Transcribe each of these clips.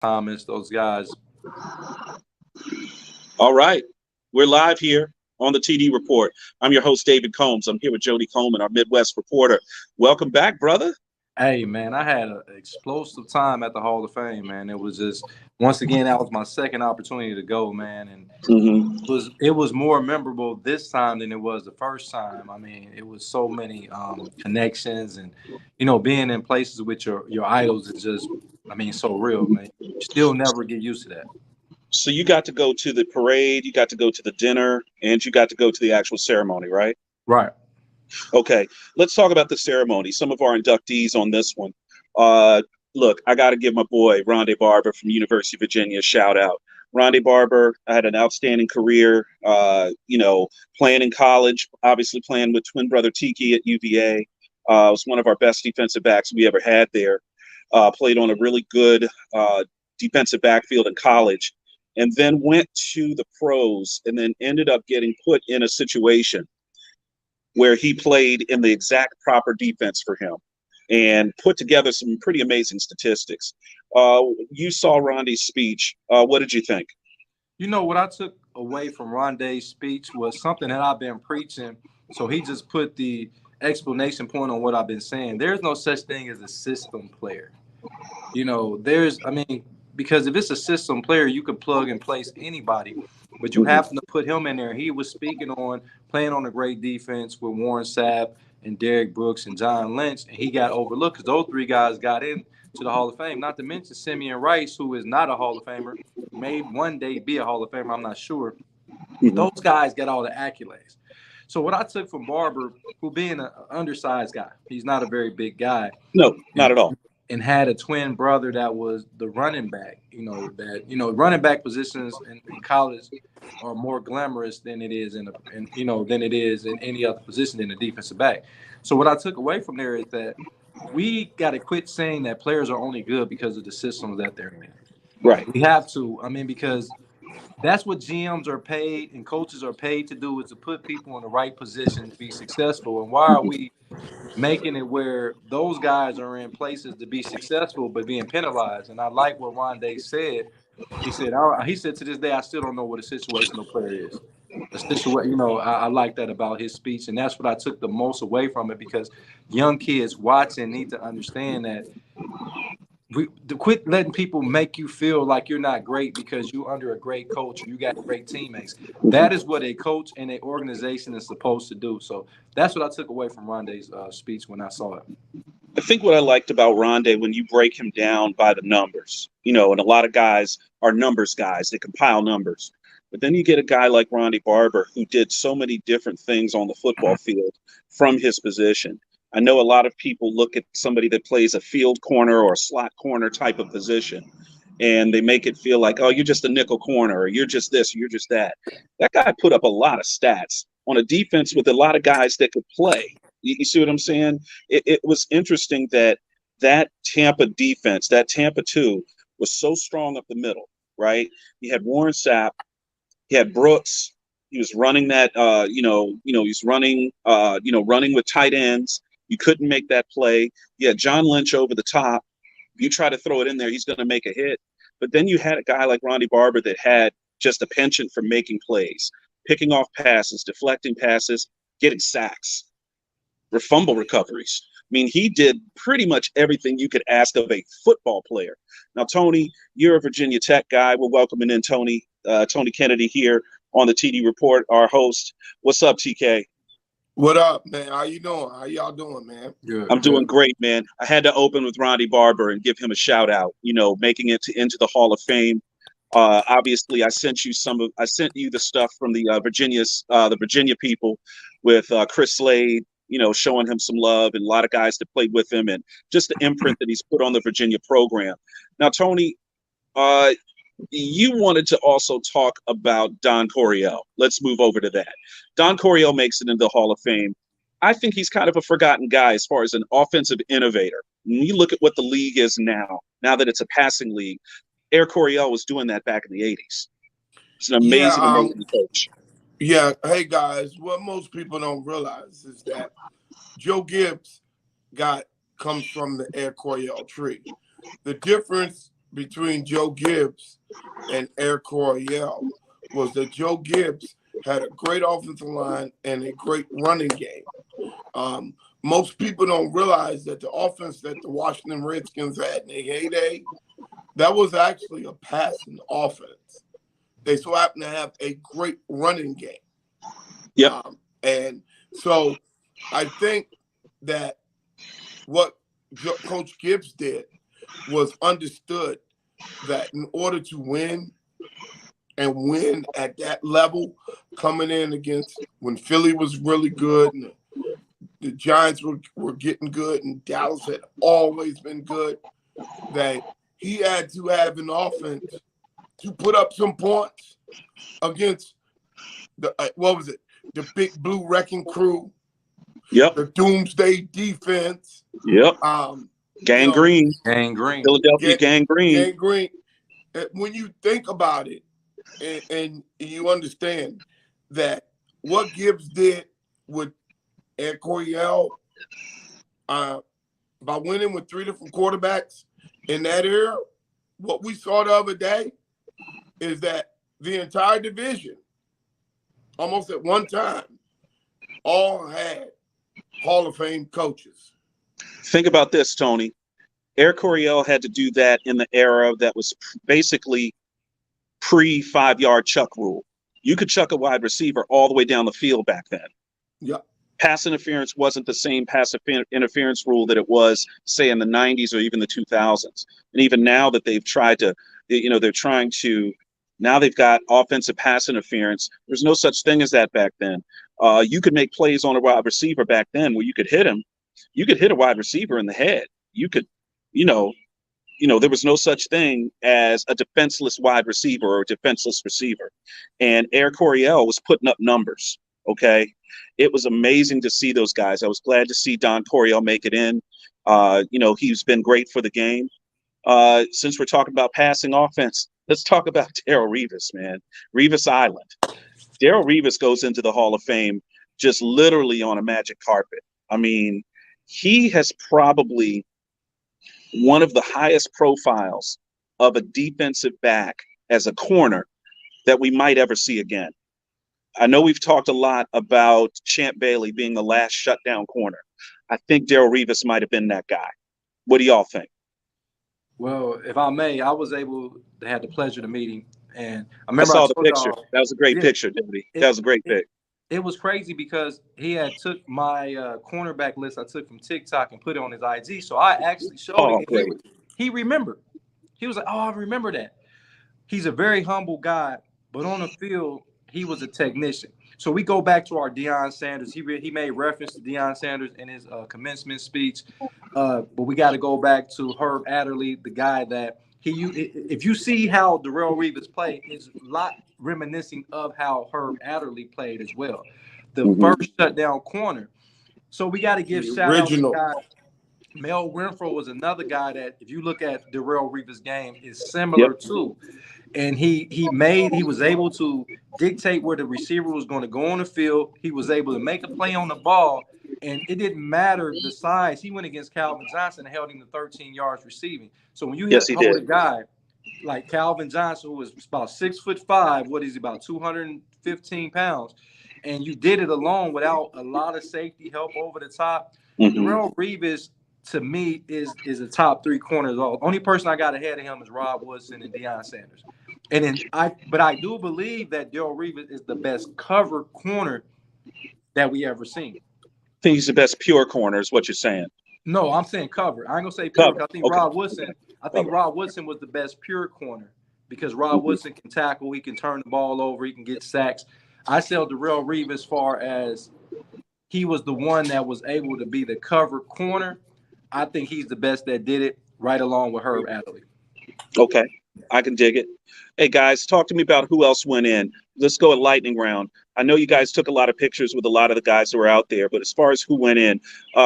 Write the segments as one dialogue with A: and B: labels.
A: Thomas, those guys.
B: All right. We're live here on the TD Report. I'm your host, David Combs. I'm here with Jody Coleman, our Midwest reporter. Welcome back, brother.
A: Hey, man, I had an explosive time at the Hall of Fame, man. It was just once again that was my second opportunity to go, man, and
B: Mm-hmm.
A: it was more memorable this time than it was the first time. I mean, it was so many connections, and being in places with your idols is just, I mean, so real, man. You still never get used to that.
B: So you got to go to the parade, you got to go to the dinner, and you got to go to the actual ceremony, right?
A: Right.
B: Okay, let's talk about the ceremony. Some of our inductees on this one. Uh, Look, I got to give my boy Rondé Barber from University of Virginia a shout out. Rondé Barber had an outstanding career. Playing in college, obviously playing with twin brother Tiki at UVA. Was one of our best defensive backs we ever had there. Played on a really good defensive backfield in college, and then went to the pros, and then ended up getting put in a situation where he played in the exact proper defense for him and put together some pretty amazing statistics. You saw Rondé's speech. What did you think?
A: What I took away from Rondé's speech was something that I've been preaching. So he just put the explanation point on what I've been saying. There's no such thing as a system player. I mean, because if it's a system player, you can plug and place anybody, but you
B: Mhm.
A: have to put him in there. He was speaking on playing on a great defense with Warren Sapp and Derek Brooks and John Lynch, and he got overlooked because those three guys got in to the Hall of Fame. Not to mention Simeon Rice, who is not a Hall of Famer, may one day be a Hall of Famer. I'm not sure.
B: Mhm.
A: Those guys get all the accolades. So what I took from Barber, who being an undersized guy, he's not a very big guy,
B: No, not
A: and
B: at all.
A: and had a twin brother that was the running back. Running back positions in college are more glamorous than it is than it is in any other position in the defensive back. So what I took away from there is that we got to quit saying that players are only good because of the systems that they're in.
B: Right.
A: We have to. I mean, because that's what GMs are paid and coaches are paid to do, is to put people in the right position to be successful. And why are we making it where those guys are in places to be successful but being penalized? And I like what Rondé said. He said to this day, I still don't know what a situational player is. I like that about his speech, and that's what I took the most away from it, because young kids watching need to understand that to quit letting people make you feel like you're not great because you're under a great coach or you got great teammates. That is what a coach and an organization is supposed to do. So that's what I took away from Rondé's speech when I saw it.
B: I think what I liked about Rondé, when you break him down by the numbers, and a lot of guys are numbers guys, they compile numbers. But then you get a guy like Rondé Barber who did so many different things on the football field from his position. I know a lot of people look at somebody that plays a field corner or a slot corner type of position, and they make it feel like, oh, you're just a nickel corner, or you're just this, or you're just that. That guy put up a lot of stats on a defense with a lot of guys that could play. You see what I'm saying? It was interesting that Tampa defense, that Tampa 2, was so strong up the middle, right? You had Warren Sapp, he had Brooks. He was running that, he's running, running with tight ends. You couldn't make that play. You had John Lynch over the top. You try to throw it in there, he's going to make a hit. But then you had a guy like Rondé Barber that had just a penchant for making plays, picking off passes, deflecting passes, getting sacks, fumble recoveries. I mean, he did pretty much everything you could ask of a football player. Now, Tony, you're a Virginia Tech guy. We're welcoming in Tony Kennedy here on the TD Report, our host. What's up, TK?
C: What up, man? How you doing? How y'all doing, man?
B: I'm
A: Good,
B: doing
A: good.
B: great, man. I had to open with Rondé Barber and give him a shout out. Making it into the Hall of Fame. Obviously, I sent you the stuff from the Virginia people with Chris Slade. Showing him some love, and a lot of guys that played with him, and just the imprint that he's put on the Virginia program. Now, Tony, uh, you wanted to also talk about Don Coryell. Let's move over to that. Don Coryell makes it into the Hall of Fame. I think he's kind of a forgotten guy as far as an offensive innovator. When you look at what the league is now that it's a passing league, Air Coryell was doing that back in the 80s. He's an
C: Yeah,
B: amazing, amazing coach.
C: yeah. Hey guys, what most people don't realize is that Joe Gibbs got comes from the Air Coryell tree. The difference between Joe Gibbs and Air Coryell was that Joe Gibbs had a great offensive line and a great running game. Most people don't realize that the offense that the Washington Redskins had in their heyday, that was actually a passing offense. They so happen to have a great running game.
B: Yep.
C: And so I think that what Coach Gibbs did was understood that in order to win and win at that level, coming in against when Philly was really good and the Giants were getting good and Dallas had always been good, that he had to have an offense to put up some points against the the Big Blue Wrecking Crew,
B: Yep.
C: the Doomsday Defense.
B: Yep. Gangrene.
A: Gangrene.
B: Philadelphia Gangrene.
C: Gangrene. When you think about it, and you understand that what Gibbs did with Air Coryell, by winning with 3 different quarterbacks in that era, what we saw the other day is that the entire division, almost at one time, all had Hall of Fame coaches.
B: Think about this, Tony. Air Coryell had to do that in the era that was basically pre-5-yard chuck rule. You could chuck a wide receiver all the way down the field back then.
C: Yep.
B: Pass interference wasn't the same pass interference rule that it was, say, in the 90s or even the 2000s. And even now that they've tried to, now they've got offensive pass interference. There's no such thing as that back then. You could make plays on a wide receiver back then where you could hit him. You could hit a wide receiver in the head. You could, there was no such thing as a defenseless wide receiver or a defenseless receiver. And Air Coryell was putting up numbers, okay? It was amazing to see those guys. I was glad to see Don Coryell make it in. He's been great for the game. Since we're talking about passing offense, let's talk about Darrelle Revis, man. Revis Island. Darrelle Revis goes into the Hall of Fame just literally on a magic carpet. I mean, he has probably one of the highest profiles of a defensive back as a corner that we might ever see again. I know we've talked a lot about Champ Bailey being the last shutdown corner. I think Darrelle Revis might have been that guy. What do y'all think?
A: Well, if I may, I was able to have the pleasure to meet him. And I
B: saw the picture. That was a great picture, David. That was a great pick.
A: It was crazy because he had took my cornerback list I took from TikTok and put it on his IG. So I actually showed him. He remembered. He was like, "Oh, I remember that." He's a very humble guy, but on the field, he was a technician. So we go back to our Deion Sanders. He made reference to Deion Sanders in his commencement speech, but we got to go back to Herb Adderley, the guy that if you see how Darrelle Revis played, it's a lot reminiscing of how Herb Adderley played as well. The first shutdown corner. So we got to give shout out to the guy. Mel Renfro was another guy that, if you look at Darrelle Revis' game, is similar to. And he was able to dictate where the receiver was going to go on the field. He was able to make a play on the ball, and it didn't matter the size. He went against Calvin Johnson and held him to 13 yards receiving. So when you hold a guy like Calvin Johnson, who was about 6'5", what is he, about 215 pounds, and you did it alone without a lot of safety help over the top, Darrelle Revis, to me, is a top 3 corners. The only person I got ahead of him is Rod Woodson and Deion Sanders. And then I do believe that Darrelle Revis is the best cover corner that we ever seen.
B: I think he's the best pure corner, is what you're saying.
A: No, I'm saying cover. I ain't gonna say pure.
B: Cover.
A: I think Rod Woodson was the best pure corner because Rod Woodson can tackle, he can turn the ball over, he can get sacks. I sell Darrelle Revis as far as he was the one that was able to be the cover corner. I think he's the best that did it, right along with Herb Adderley.
B: Okay, I can dig it. Hey, guys, talk to me about who else went in. Let's go at lightning round. I know you guys took a lot of pictures with a lot of the guys who were out there, but as far as who went in,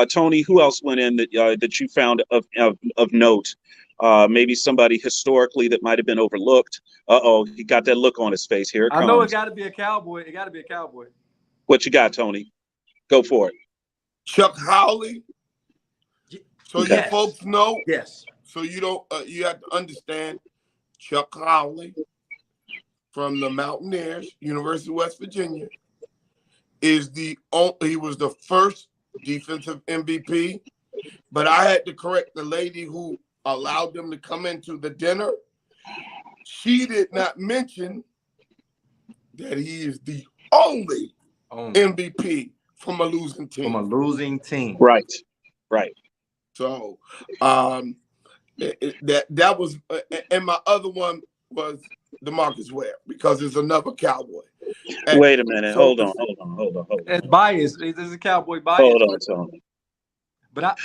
B: Tony, who else went in that you found of note? Maybe somebody historically that might have been overlooked. He got that look on his face. Here it comes.
A: I know it got to be a Cowboy.
B: What you got, Tony? Go for it.
C: Chuck Howley. So you folks know.
A: Yes.
C: So you don't. You have to understand. Chuck Howley from the Mountaineers, University of West Virginia, he was the first defensive MVP. But I had to correct the lady who allowed them to come into the dinner. She did not mention that he is the only MVP from a losing team.
A: From a losing team.
B: Right.
C: So that was, and my other one was DeMarcus Ware because it's another Cowboy. And
B: Wait a minute.
C: so-
B: Hold on.
A: It's bias. This is a Cowboy bias.
B: Hold on, Tony.
A: But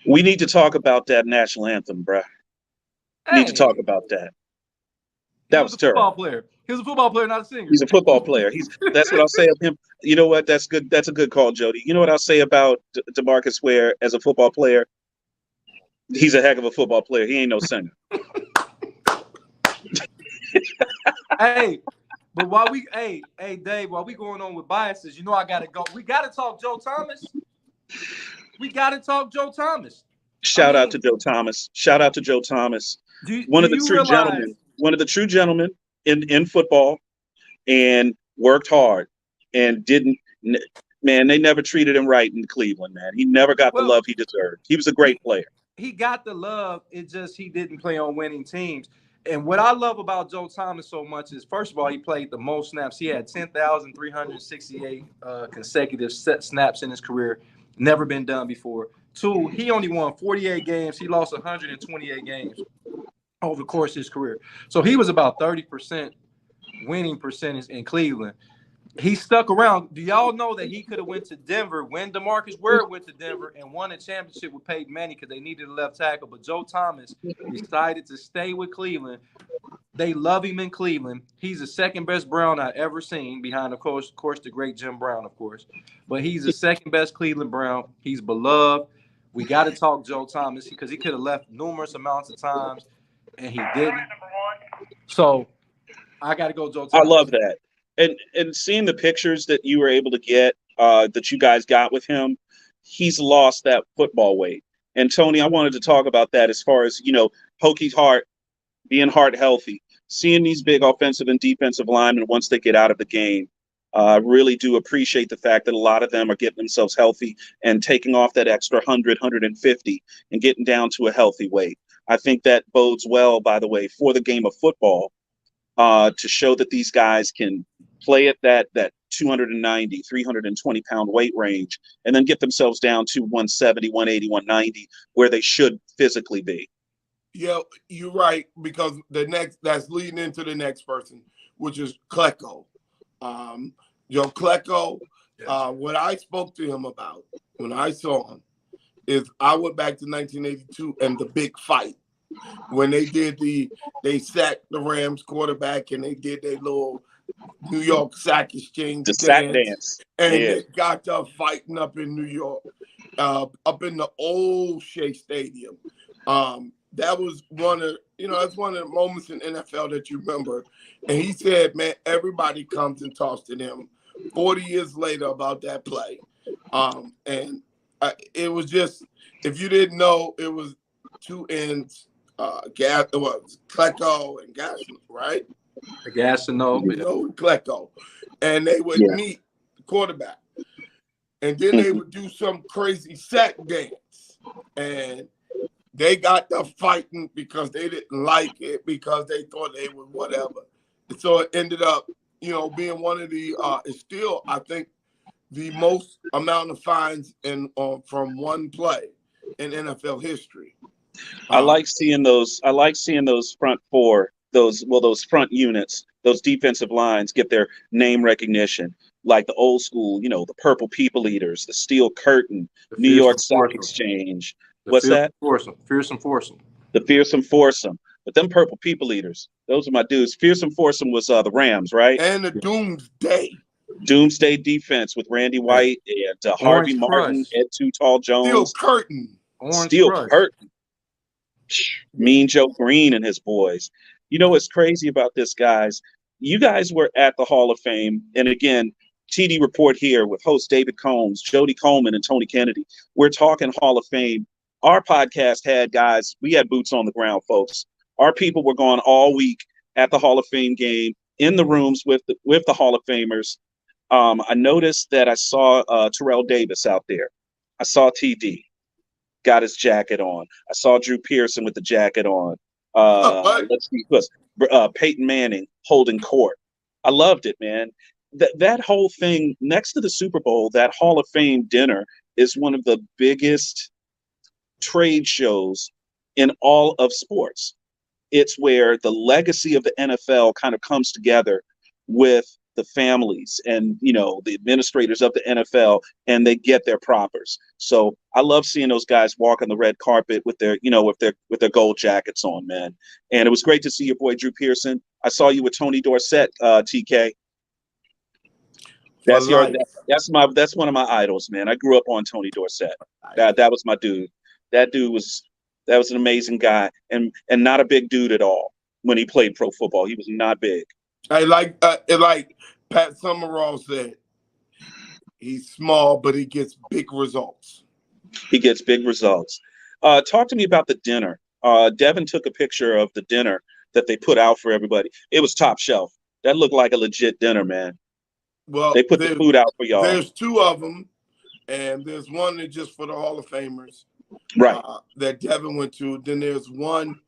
B: We need to talk about that national anthem, bruh. We need to talk about that. That was terrible.
A: Football player. He was a football player, not a singer.
B: He's a football player. That's what I'll say of him. You know what? That's good. That's a good call, Jody. You know what I'll say about DeMarcus Ware as a football player? He's a heck of a football player. He ain't no singer.
A: Hey, but while we, Dave, while we going on with biases, you know I gotta go. We gotta talk Joe Thomas.
B: Shout out to Joe Thomas. One of the true gentlemen in football, and worked hard and they never treated him right in Cleveland, man. He never got the love he deserved. He was a great player.
A: He got the love. It's just he didn't play on winning teams. And what I love about Joe Thomas so much is, first of all, he played the most snaps. He had 10,368 consecutive snaps in his career. Never been done before. 2, he only won 48 games. He lost 128 games over the course of his career. So he was about 30% winning percentage in Cleveland. He stuck around. Do y'all know that he could have went to Denver when DeMarcus Ware went to Denver and won a championship with Peyton Manning because they needed a left tackle? But Joe Thomas decided to stay with Cleveland. They love him in Cleveland. He's the second best Brown I've ever seen, behind, of course, the great Jim Brown, of course. But he's the second best Cleveland Brown. He's beloved. We got to talk Joe Thomas because he could have left numerous amounts of times, and he didn't. So I got to go Joe Thomas.
B: I love that. And seeing the pictures that you were able to get, that you guys got with him, he's lost that football weight. And Tony, I wanted to talk about that as far as, Hokie Hart being heart healthy, seeing these big offensive and defensive linemen once they get out of the game. Really do appreciate the fact that a lot of them are getting themselves healthy and taking off that extra 100, 150 and getting down to a healthy weight. I think that bodes well, by the way, for the game of football, to show that these guys can play at that 290, 320 pound weight range and then get themselves down to 170, 180, 190, where they should physically be.
C: Yeah, you're right, because that's leading into the next person, which is Klecko. Joe Klecko, what I spoke to him about when I saw him is I went back to 1982 and the big fight when they sacked the Rams quarterback and they did their little New York sack exchange,
B: the sack dance,
C: and they got to fighting up in New York, up in the old Shea Stadium. That was that's one of the moments in NFL that you remember. And he said, man, everybody comes and talks to them 40 years later about that play. It was just, if you didn't know, it was two ends. Klecko and Gassino, right?
A: Gassino,
C: Klecko, and they would meet the quarterback, and then they would do some crazy sack dance, and they got to fighting because they didn't like it because they thought they were whatever. And so it ended up, being one of the it's still, I think, the most amount of fines from one play in NFL history.
B: I like seeing those front four, those front units, those defensive lines get their name recognition, like the old school, the Purple People Eaters, the Steel Curtain, New York Stock Exchange. What's that?
A: Fearsome Foursome.
B: The Fearsome Foursome. But them Purple People Eaters, those are my dudes. Fearsome Foursome was the Rams, right?
C: And the
B: Doomsday defense with Randy White and Harvey Martin, Ed Too Tall Jones.
C: Steel
B: Curtain. Mean Joe Green and his boys. What's crazy about this, guys? You guys were at the Hall of Fame. And again, TD Report here with host David Combs, Jody Coleman, and Tony Kennedy. We're talking Hall of Fame. Our podcast had guys, we had boots on the ground, folks. Our people were gone all week at the Hall of Fame game, in the rooms with the Hall of Famers. I noticed that I saw Terrell Davis out there. I saw TD, got his jacket on. I saw Drew Pearson with the jacket on. Let's see, Peyton Manning holding court. I loved it, man. That whole thing next to the Super Bowl, that Hall of Fame dinner is one of the biggest trade shows in all of sports. It's where the legacy of the NFL kind of comes together with the families and, you know, the administrators of the NFL, and they get their propers. So I love seeing those guys walk on the red carpet with their, you know, with their gold jackets on, man. And it was great to see your boy Drew Pearson. I saw you with Tony Dorsett, TK. That's one of my idols, man. I grew up on Tony Dorsett. That was my dude. That was an amazing guy, and not a big dude at all when he played pro football. He was not big.
C: Like Pat Summerall said, he's small, but he gets big results.
B: He gets big results. Talk to me about the dinner. Devin took a picture of the dinner that they put out for everybody. It was top shelf. That looked like a legit dinner, man.
C: Well,
B: they put the food out for y'all.
C: There's two of them, and there's one that's just for the Hall of Famers,
B: right?
C: That Devin went to. Then there's one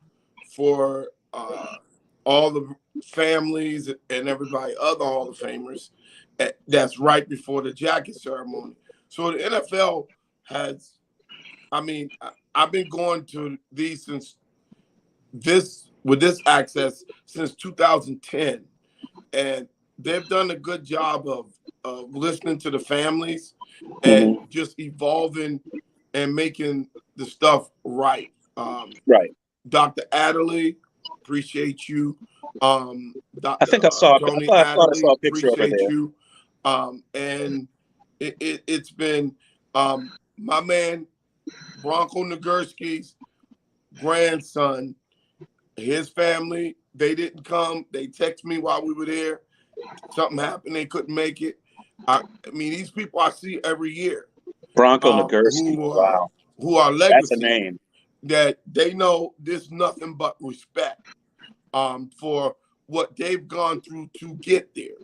C: for all the families and everybody, other Hall of Famers. That's right before the jacket ceremony. So the NFL has, I mean, I've been going to these with this access since 2010, and they've done a good job of listening to the families and just evolving and making the stuff right.
B: Right.
C: Dr. Adderley, appreciate you.
B: I think I saw a picture over there.
C: You. And it's been my man Bronco Nagurski's grandson, his family. They didn't come. They texted me while we were there. Something happened. They couldn't make it. I mean, these people I see every year.
B: Bronco Nagurski. Wow.
C: Who are legacy.
B: That's a name.
C: That they know there's nothing but respect for what they've gone through to get there.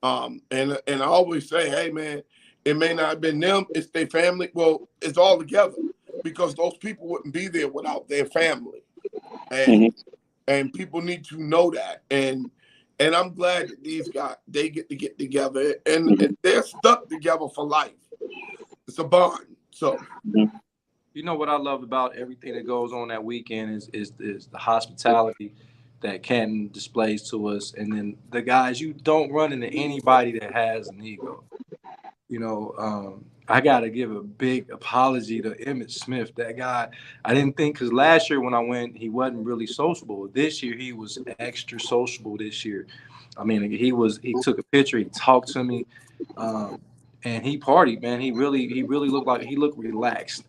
C: And I always say, hey, man, it may not have been them. It's their family. Well, it's all together because those people wouldn't be there without their family. And people need to know that. And I'm glad that these guys, they get together and they're stuck together for life. It's a bond. So,
A: you know what I love about everything that goes on that weekend is the hospitality that Canton displays to us, and then the guys, you don't run into anybody that has an ego. You know, I got to give a big apology to Emmitt Smith. That guy, I didn't think, because last year when I went, he wasn't really sociable. This year, he was extra sociable this year. I mean, he took a picture, he talked to me, and he partied, man. He really looked like he looked relaxed.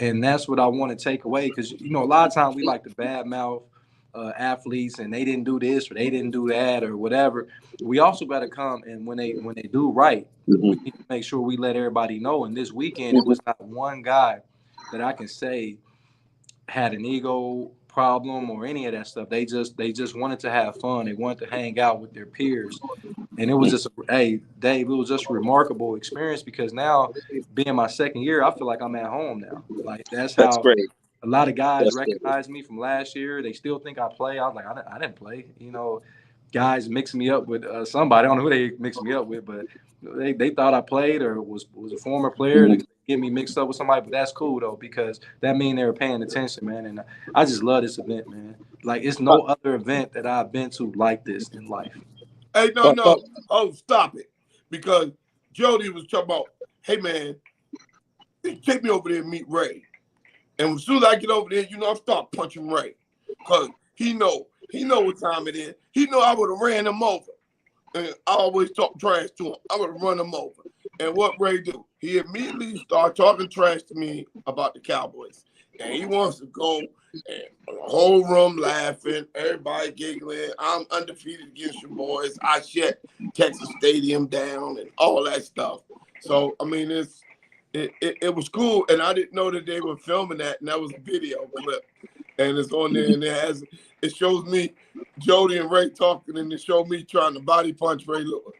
A: And that's what I want to take away, because, you know, a lot of times we like to badmouth athletes and they didn't do this or they didn't do that or whatever. We also got to come, and when they do right, we need to make sure we let everybody know. And this weekend, it was not one guy that I can say had an ego problem or any of that stuff. They just wanted to have fun. They wanted to hang out with their peers. And it was just, hey, Dave, it was just a remarkable experience, because now, being my second year, I feel like I'm at home now. Like, that's
B: great.
A: A lot of guys recognize me from last year. They still think I play. I was like, I didn't play. You know, guys mixed me up with somebody. I don't know who they mixed me up with, but they thought I played or was a former player. They get me mixed up with somebody, but that's cool, though, because that means they were paying attention, man. And I just love this event, man. Like, it's no other event that I've been to like this in life.
C: Hey, no. Oh, stop it. Because Jody was talking about, hey, man, take me over there and meet Ray. And as soon as I get over there, you know, I start punching Ray. Because he know what time it is. He know I would have ran him over. And I always talk trash to him. I would have run him over. And what Ray do? He immediately start talking trash to me about the Cowboys. And he wants to go, and the whole room laughing, everybody giggling. I'm undefeated against your boys. I shut Texas Stadium down and all that stuff. So, I mean, it was cool, and I didn't know that they were filming that, and that was a video clip, and it's on there, and it shows me Jody and Ray talking, and it showed me trying to body punch Ray Lewis.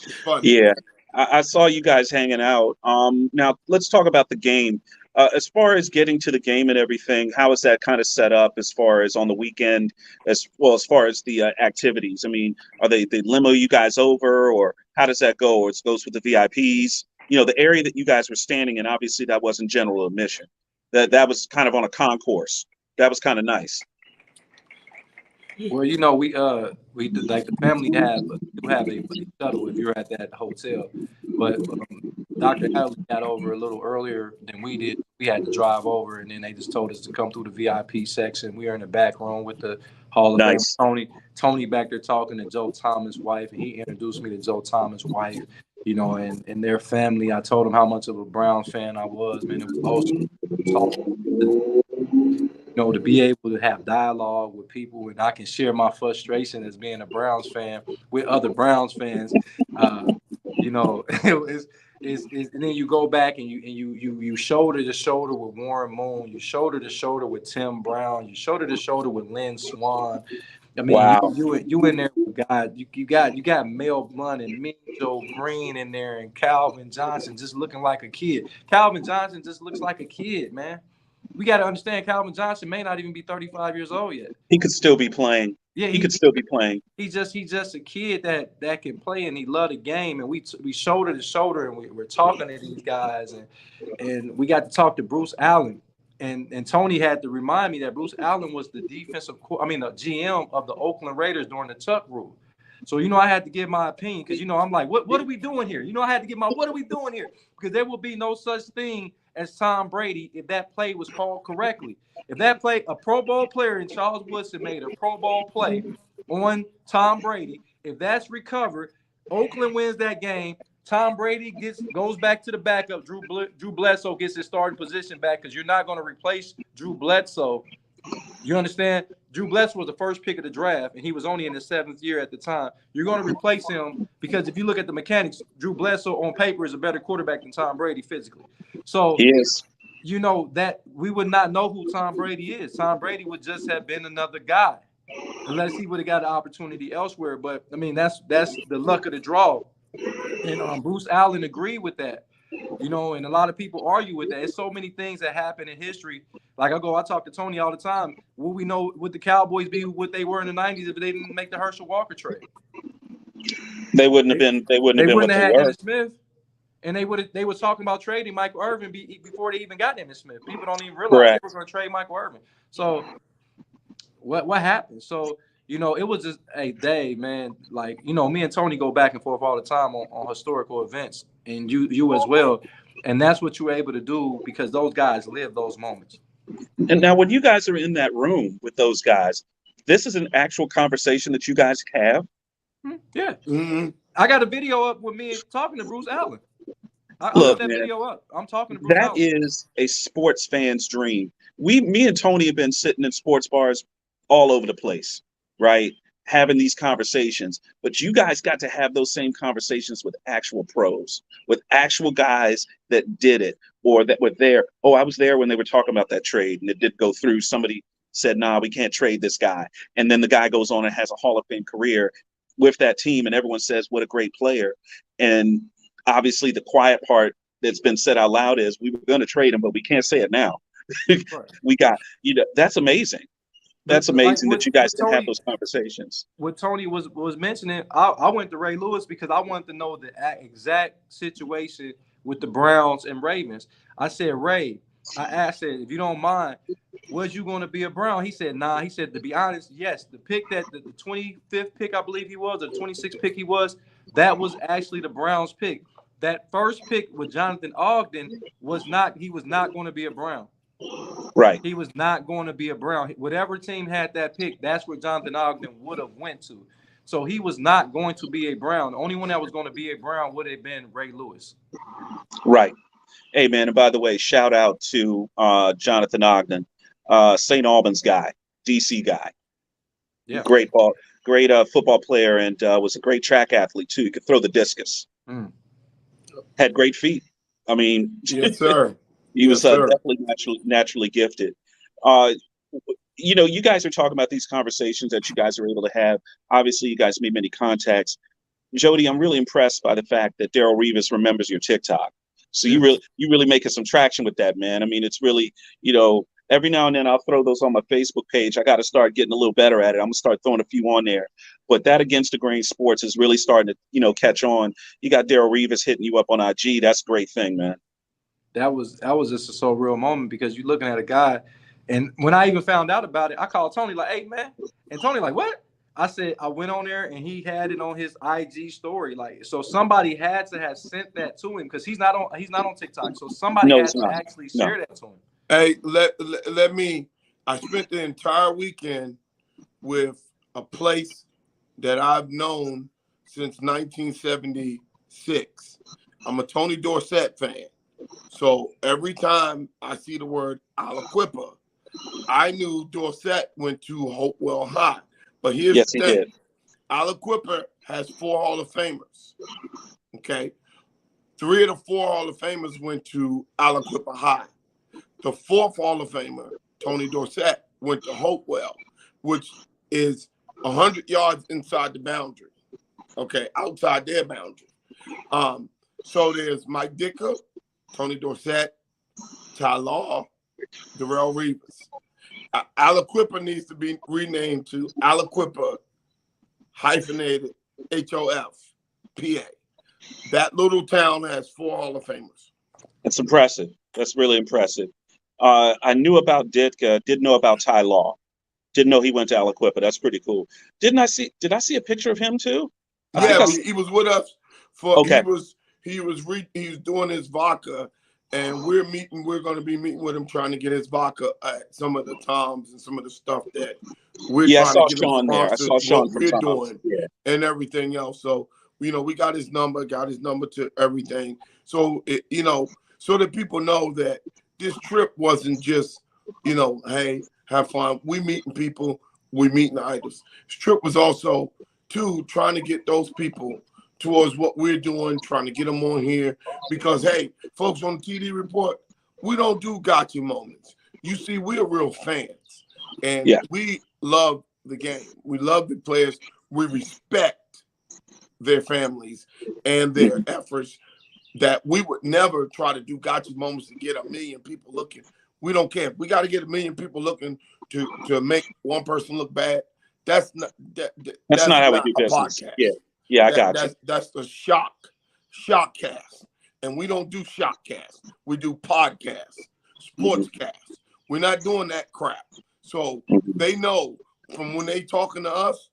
C: It's funny.
B: Yeah, I saw you guys hanging out. Now let's talk about the game. As far as getting to the game and everything, how is that kind of set up as far as on the weekend, as well as far as the activities? I mean, are they limo you guys over, or how does that go? Or it goes with the VIPs? You know, the area that you guys were standing in, obviously that wasn't general admission. That was kind of on a concourse. That was kind of nice.
A: Well, you know, we like the family do have a shuttle if you're at that hotel, but Dr. Hadley got over a little earlier than we did. We had to drive over, and then they just told us to come through the VIP section. We are in the back room with the Hall of
B: Nice.
A: Fame. Tony back there talking to Joe Thomas' wife, and he introduced me to Joe Thomas' wife. You know, and their family. I told them how much of a Browns fan I was. Man, it was awesome. You know, to be able to have dialogue with people, and I can share my frustration as being a Browns fan with other Browns fans. You know, and then you go back and you shoulder to shoulder with Warren Moon, you shoulder to shoulder with Tim Brown, you shoulder to shoulder with Lynn Swan. I mean,
B: Wow.
A: you in there with God. You got Mel Blunt and me, Joe Green in there, and Calvin Johnson just looking like a kid. Calvin Johnson just looks like a kid, man. We got to understand Calvin Johnson may not even be 35 years old yet.
B: He could still be playing.
A: Yeah,
B: he could still be playing.
A: He's just a kid that can play, and he love the game. And we shoulder to shoulder, and we're talking to these guys, and we got to talk to Bruce Allen. And Tony had to remind me that Bruce Allen was the the GM of the Oakland Raiders during the Tuck rule. So, you know, I had to give my opinion because, you know, I'm like, what are we doing here? You know, I had to give what are we doing here? Because there will be no such thing as Tom Brady if that play was called correctly. If that play, a Pro Bowl player in Charles Woodson made a Pro Bowl play on Tom Brady, if that's recovered, Oakland wins that game. Tom Brady goes back to the backup. Drew Bledsoe gets his starting position back because you're not going to replace Drew Bledsoe. You understand? Drew Bledsoe was the first pick of the draft, and he was only in his 7th year at the time. You're going to replace him because if you look at the mechanics, Drew Bledsoe on paper is a better quarterback than Tom Brady physically. So
B: He is.
A: you know that we would not know who Tom Brady is. Tom Brady would just have been another guy unless he would have got an opportunity elsewhere. But I mean, that's the luck of the draw. And Bruce Allen agreed with that, you know, and a lot of people argue with that. It's so many things that happen in history. Like I talk to Tony all the time. Will we know would the Cowboys be what they were in the 90s if they didn't make the Herschel Walker trade?
B: They wouldn't have been. They wouldn't have
A: They
B: been what
A: wouldn't have
B: they
A: had
B: were.
A: Dennis Smith, and they were talking about trading Michael Irvin before they even got Dennis Smith. People don't even realize
B: Correct.
A: they were going to trade Michael Irvin. So what happened? So you know, it was just a day, man. Like, you know, me and Tony go back and forth all the time on historical events, and you as well. And that's what you were able to do because those guys live those moments.
B: And now, when you guys are in that room with those guys, this is an actual conversation that you guys have.
A: Yeah.
C: Mm-hmm.
A: I got a video up with me talking to Bruce Allen. I
B: Look,
A: put that
B: man,
A: video up. I'm talking to Bruce
B: that
A: Allen.
B: is a sports fan's dream. Me and Tony have been sitting in sports bars all over the place, right? Having these conversations, but you guys got to have those same conversations with actual pros, with actual guys that did it or that were there. Oh, I was there when they were talking about that trade and it did go through. Somebody said, nah, we can't trade this guy. And then the guy goes on and has a Hall of Fame career with that team. And everyone says, what a great player. And obviously the quiet part that's been said out loud is we were going to trade him, but we can't say it now.
A: Right.
B: We got, that's amazing. That's amazing
A: like
B: that you guys can have
A: Tony,
B: those conversations.
A: What Tony was mentioning, I went to Ray Lewis because I wanted to know the exact situation with the Browns and Ravens. I said, Ray, I said, if you don't mind, was you going to be a Brown? He said, nah. He said, to be honest, yes. The pick the 25th pick, I believe he was, or the 26th pick he was, that was actually the Browns pick. That first pick with Jonathan Ogden he was not going to be a Brown.
B: Right.
A: He was not going to be a Brown. Whatever team had that pick, that's where Jonathan Ogden would have went to. So he was not going to be a Brown. The only one that was going to be a Brown would have been Ray Lewis.
B: Right. Hey, man, and by the way, shout out to Jonathan Ogden, St. Albans guy, DC guy.
A: Yeah.
B: Great football player and was a great track athlete, too. He could throw the discus. Had great feet. I mean,
C: Yes, sir.
B: he was
C: Yes, sir.
B: definitely naturally gifted. Uh, you know, you guys are talking about these conversations that you guys are able to have. Obviously, you guys made many contacts. Jody, I'm really impressed by the fact that Daryl Rivas remembers your TikTok. So
C: Yes.
B: you really making some traction with that, man. I mean, it's really, you know, every now and then I'll throw those on my Facebook page. I got to start getting a little better at it. I'm gonna start throwing a few on there. But that Against the Grain Sports is really starting to, you know, catch on. You got Daryl Rivas hitting you up on IG. That's a great thing, man.
A: That was just a so real moment because you're looking at a guy, and when I even found out about it, I called Tony like, "Hey, man," and Tony like, "What?" I said I went on there and he had it on his IG story. Like, so somebody had to have sent that to him because he's not on TikTok. So somebody
B: No,
A: had
B: it's
A: to
B: not.
A: actually
B: No.
A: share that to him.
C: Hey, let me. I spent the entire weekend with a place that I've known since 1976. I'm a Tony Dorsett fan. So every time I see the word Aliquippa, I knew Dorsett went to Hopewell High. But here's
B: Yes,
C: the
B: he
C: thing.
B: did.
C: Aliquippa has 4 Hall of Famers. Okay. 3 of the 4 Hall of Famers went to Aliquippa High. The 4th Hall of Famer, Tony Dorsett, went to Hopewell, which is 100 yards inside the boundary. Okay, outside their boundary. So there's Mike Dicker, Tony Dorsett, Ty Law, Darrell Rivas. Aliquippa needs to be renamed to Aliquippa hyphenated HOF PA. That little town has 4 Hall of Famers.
B: That's impressive. That's really impressive. I knew about Ditka, didn't know about Ty Law. Didn't know he went to Aliquippa. That's pretty cool. Did I see a picture of him too?
C: Yeah, he was with us for
B: Okay.
C: he was doing his vodka, and we're going to be meeting with him trying to get his vodka at some of the Toms and some of the stuff that we're trying to get him
B: there. I
C: sponsored,
B: saw Sean
C: what
B: from
C: we're
B: Tom's.
C: doing
B: Yeah.
C: and everything else. So, you know, we got his number to everything. So, so that people know that this trip wasn't just, you know, hey, have fun. We meeting people, we meeting idols. This trip was also, too, trying to get those people towards what we're doing, trying to get them on here. Because, hey, folks on the TD Report, we don't do gotcha moments. You see, we're real fans. And we love the game. We love the players. We respect their families and their efforts, that we would never try to do gotcha moments to get 1 million people looking. We don't care. We got to get 1 million people looking to make one person look bad. That's not
B: how we do business.
C: Podcast.
B: Yeah, I got you.
C: That's the shock cast, and we don't do shock cast. We do podcasts, sports cast. We're not doing that crap. So they know from when they talking to us,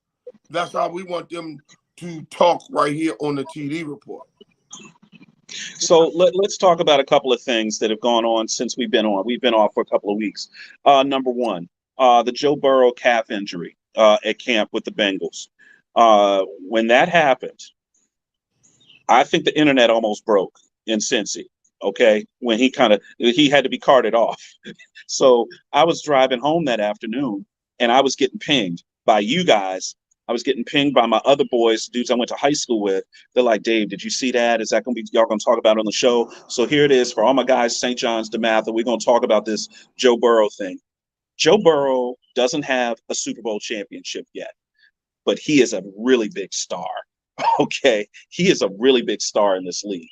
C: that's how we want them to talk right here on the TD Report.
B: So let's talk about a couple of things that have gone on since we've been on. We've been off for a couple of weeks. Number one, the Joe Burrow calf injury at camp with the Bengals. When that happened, I think the internet almost broke in Cincy. Okay, when he had to be carted off. So I was driving home that afternoon, and I was getting pinged by you guys. I was getting pinged by my other boys, dudes I went to high school with. They're like, Dave, did you see that? Is that going to be y'all going to talk about it on the show? So here it is for all my guys, St. John's, DeMatha. We're going to talk about this Joe Burrow thing. Joe Burrow doesn't have a Super Bowl championship yet, but he is a really big star. Okay, he is a really big star in this league.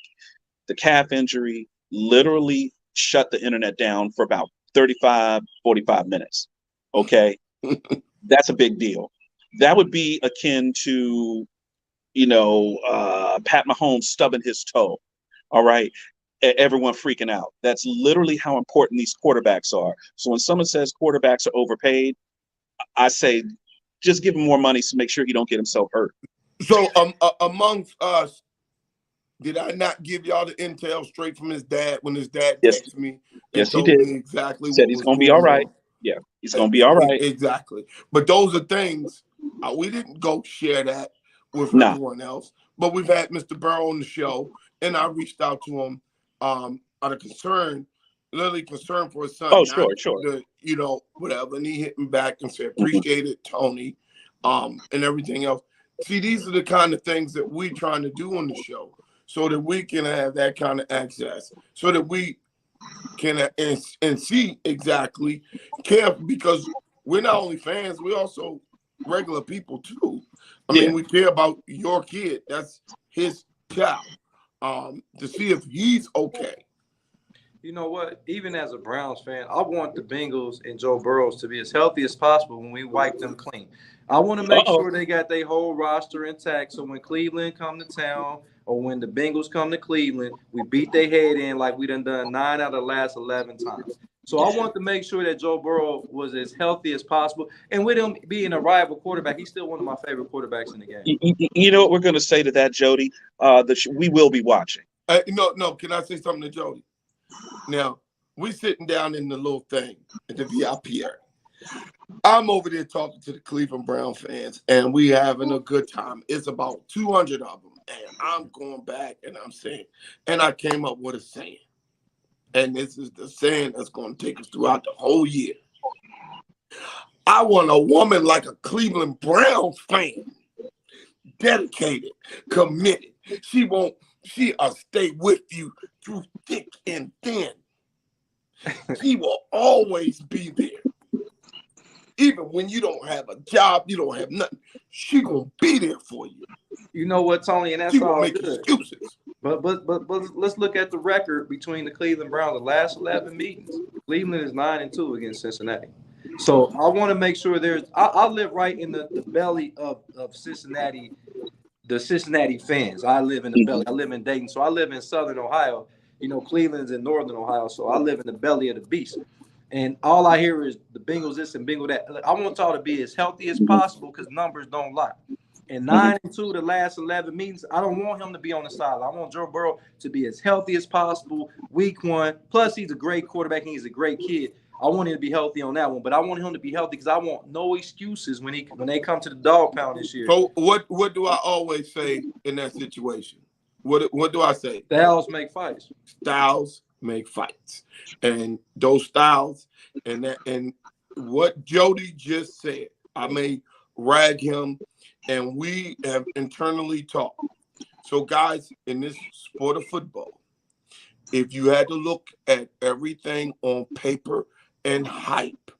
B: The calf injury literally shut the internet down for about 35, 45 minutes. Okay, that's a big deal. That would be akin to, Pat Mahomes stubbing his toe. All right. Everyone freaking out. That's literally how important these quarterbacks are. So when someone says quarterbacks are overpaid, I say just give him more money to make sure he don't get himself hurt.
C: So amongst us, did I not give y'all the intel straight from his dad when his dad texted me?
B: Yes, you did.
C: Me exactly.
B: Said he's going to be all right. Yeah, he's going to be all right.
C: Exactly. But those are things we didn't go share that with everyone else. But we've had Mr. Burrow on the show, and I reached out to him out of concern, literally concern for his son.
B: Oh, sure.
C: Whatever. And he hit me back and said, appreciate it, Tony, and everything else. See, these are the kind of things that we're trying to do on the show. so that we can have that kind of access, so that we can and see exactly care, because we're not only fans, we're also regular people too. I mean, we care about your kid. That's his child. To see if he's okay.
A: You know what? Even as a Browns fan, I want the Bengals and Joe Burrows to be as healthy as possible when we wipe them clean. I want to make sure they got their whole roster intact, so when Cleveland come to town or when the Bengals come to Cleveland, we beat their head in like we done 9 out of the last 11 times. So I want to make sure that Joe Burrow was as healthy as possible. And with him being a rival quarterback, he's still one of my favorite quarterbacks in the game.
B: You know what we're going to say to that, Jody? We will be watching.
C: No. Can I say something to Jody? Now, we sitting down in the little thing at the VIP area. I'm over there talking to the Cleveland Brown fans, and we having a good time. It's about 200 of them, and I'm going back, and I'm saying, and I came up with a saying. And this is the saying that's going to take us throughout the whole year. I want a woman like a Cleveland Browns fan, dedicated, committed. She'll stay with you through thick and thin. She will always be there. Even when you don't have a job, you don't have nothing, she gonna be there for you.
A: You know what, Tony, and that's
C: she
A: all
C: make
A: good.
C: Excuses.
A: But let's look at the record between the Cleveland Browns. The last 11 meetings, Cleveland is 9-2 against Cincinnati. So I want to make sure I live right in the belly of Cincinnati, the Cincinnati fans. I live in the belly. I live in Dayton, so I live in Southern Ohio. You know, Cleveland's in Northern Ohio, so I live in the belly of the beast. And all I hear is the Bengals this and Bengals that. I want y'all to be as healthy as possible because numbers don't lie. And 9-2 the last 11 meetings, I don't want him to be on the sideline. I want Joe Burrow to be as healthy as possible week 1. Plus, he's a great quarterback and he's a great kid. I want him to be healthy on that one, but I want him to be healthy because I want no excuses when they come to the dog pound this year.
C: So what do I always say in that situation? What do I say?
A: Styles make fights.
C: Styles make fights, and those styles and what Jody just said, I may rag him, and we have internally talked. So, guys, in this sport of football, if you had to look at everything on paper and hype,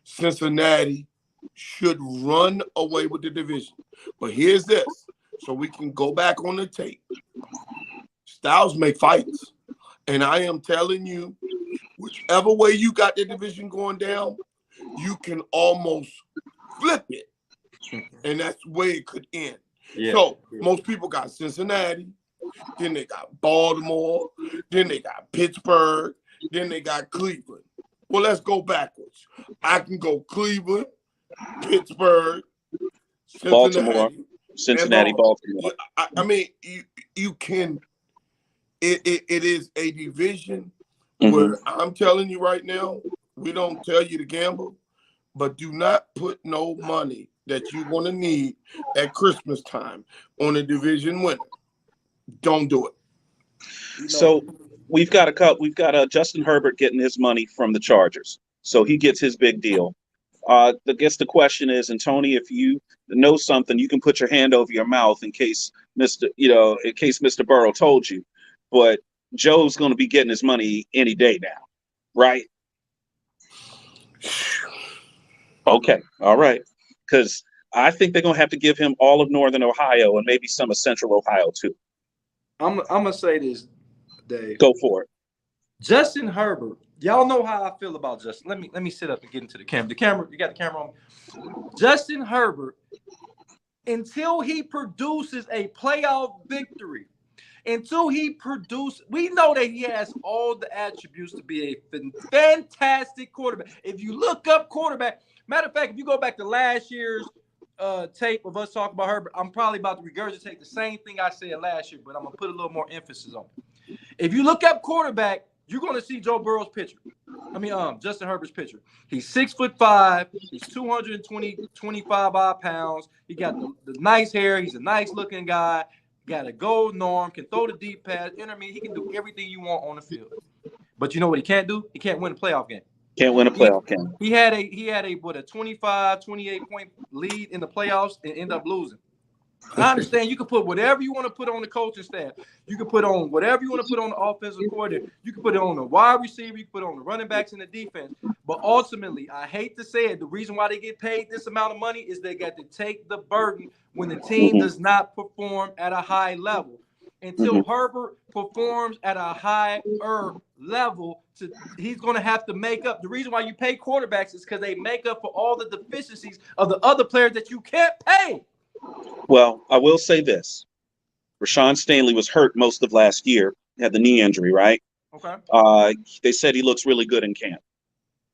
C: Cincinnati should run away with the division. But here's this, so we can go back on the tape. Styles make fights. And I am telling you, whichever way you got the division going down, you can almost flip it. And that's the way it could end. Yeah. So most people got Cincinnati, then they got Baltimore, then they got Pittsburgh, then they got Cleveland. Well, let's go backwards. I can go Cleveland, Pittsburgh,
B: Baltimore, Cincinnati, Baltimore.
C: I mean, you can. It is a division where I'm telling you right now, we don't tell you to gamble, but do not put no money that you're going to need at Christmas time on a division winner. Don't do it.
B: So we've got Justin Herbert getting his money from the Chargers, so he gets his big deal. I guess the question is, and Tony, if you know something, you can put your hand over your mouth in case Mr. Burrow told you. But Joe's going to be getting his money any day now, right? Okay, all right. Because I think they're going to have to give him all of Northern Ohio and maybe some of Central Ohio too.
A: I'm going to say this, Dave.
B: Go for it.
A: Justin Herbert. Y'all know how I feel about Justin. Let me sit up and get into the camera. You got the camera on? Justin Herbert, until he produces a playoff victory, we know that he has all the attributes to be a fantastic quarterback. If you look up quarterback, matter of fact, if you go back to last year's tape of us talking about Herbert, I'm probably about to regurgitate the same thing I said last year, but I'm going to put a little more emphasis on it. If you look up quarterback, you're going to see Joe Burrow's picture. Justin Herbert's picture. He's 6'5". He's 225 odd pounds. He got the nice hair. He's a nice looking guy. Got a gold arm, can throw the deep pass. He can do everything you want on the field. But you know what he can't do? He can't win a playoff game.
B: Can't win a playoff game.
A: He had a 25, 28 point lead in the playoffs and end up losing. I understand you can put whatever you want to put on the coaching staff. You can put on whatever you want to put on the offensive coordinator. You can put it on the wide receiver. You can put it on the running backs and the defense. But ultimately, I hate to say it, the reason why they get paid this amount of money is they got to take the burden when the team does not perform at a high level. Until Herbert performs at a higher level, he's going to have to make up. The reason why you pay quarterbacks is because they make up for all the deficiencies of the other players that you can't pay.
B: Well, I will say this. Rashawn Stanley was hurt most of last year. He had the knee injury, right?
A: Okay.
B: They said he looks really good in camp.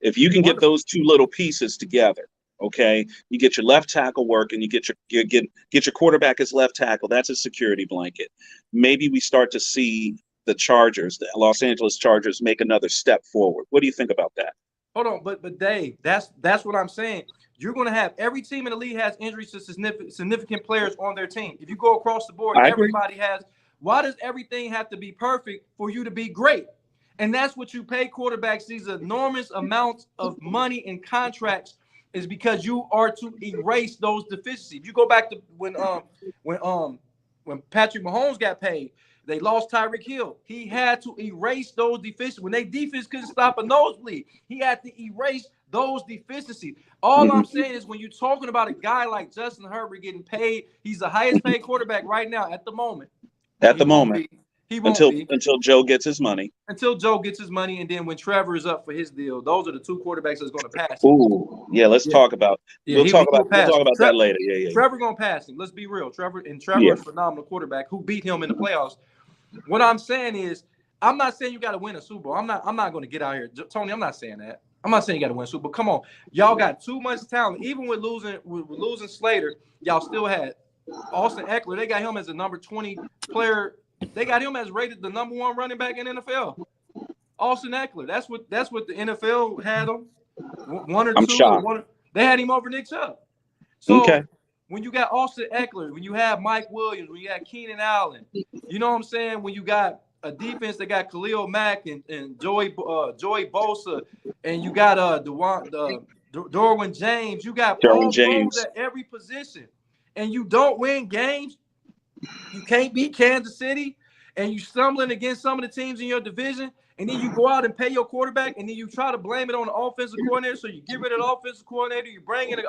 B: If you can get those two little pieces together, okay, you get your left tackle working, you get your quarterback as left tackle. That's a security blanket. Maybe we start to see the Chargers, the Los Angeles Chargers, make another step forward. What do you think about that?
A: Hold on, but Dave, that's what I'm saying. You're going to have every team in the league has injuries to significant players on their team. If you go across the board, everybody has. Why does everything have to be perfect for you to be great? And that's what you pay quarterbacks these enormous amounts of money in contracts, is because you are to erase those deficiencies. If you go back to when Patrick Mahomes got paid, they lost Tyreek Hill. He had to erase those deficiencies. When they defense couldn't stop a nosebleed, he had to erase those deficiencies. All I'm saying is when you're talking about a guy like Justin Herbert getting paid, he's the highest paid quarterback right now at the moment. He won't be.
B: Until Joe gets his money.
A: Until Joe gets his money, and then when Trevor is up for his deal, those are the two quarterbacks that's going to pass him.
B: Ooh, yeah. Let's talk about. We'll talk about that later. Yeah.
A: Trevor going to pass him. Let's be real. Trevor is a phenomenal quarterback who beat him in the playoffs. What I'm saying is, I'm not saying you got to win a Super Bowl. I'm not going to get out here, Tony. I'm not saying that. I'm not saying you got to win a Super Bowl. Come on, y'all got too much talent. Even with losing Slater, y'all still had Austin Eckler. They got him as a number 20 player. They got him as rated the number 1 running back in NFL. Austin Eckler. That's what the NFL had him. One or two.
B: I'm shocked.
A: They had him over Nick Chubb. So when you got Austin Eckler, when you have Mike Williams, when you got Keenan Allen, you know what I'm saying? When you got a defense that got Khalil Mack and Joey Bosa, and you got Derwin James, you got Paul Jones at every position, and you don't win games. You can't beat Kansas City, and you stumbling against some of the teams in your division, and then you go out and pay your quarterback, and then you try to blame it on the offensive coordinator. So you get rid of the offensive coordinator, you bring in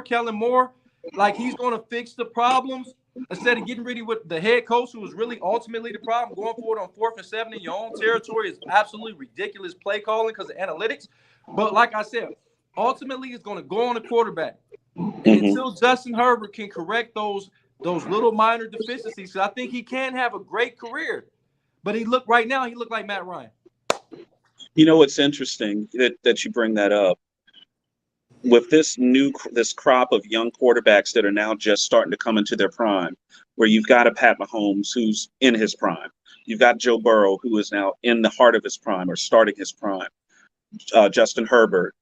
A: Kellen Moore, like he's going to fix the problems instead of getting rid of the head coach, who was really ultimately the problem. Going forward on 4th and 7 in your own territory is absolutely ridiculous play calling because of analytics. But like I said, ultimately it's going to go on the quarterback. And until Justin Herbert can correct those little minor deficiencies, I think he can have a great career. But he look like Matt Ryan.
B: You know what's interesting that you bring that up? With this crop of young quarterbacks that are now just starting to come into their prime, where you've got a Pat Mahomes who's in his prime, you've got Joe Burrow who is now in the heart of his prime or starting his prime, Justin Herbert.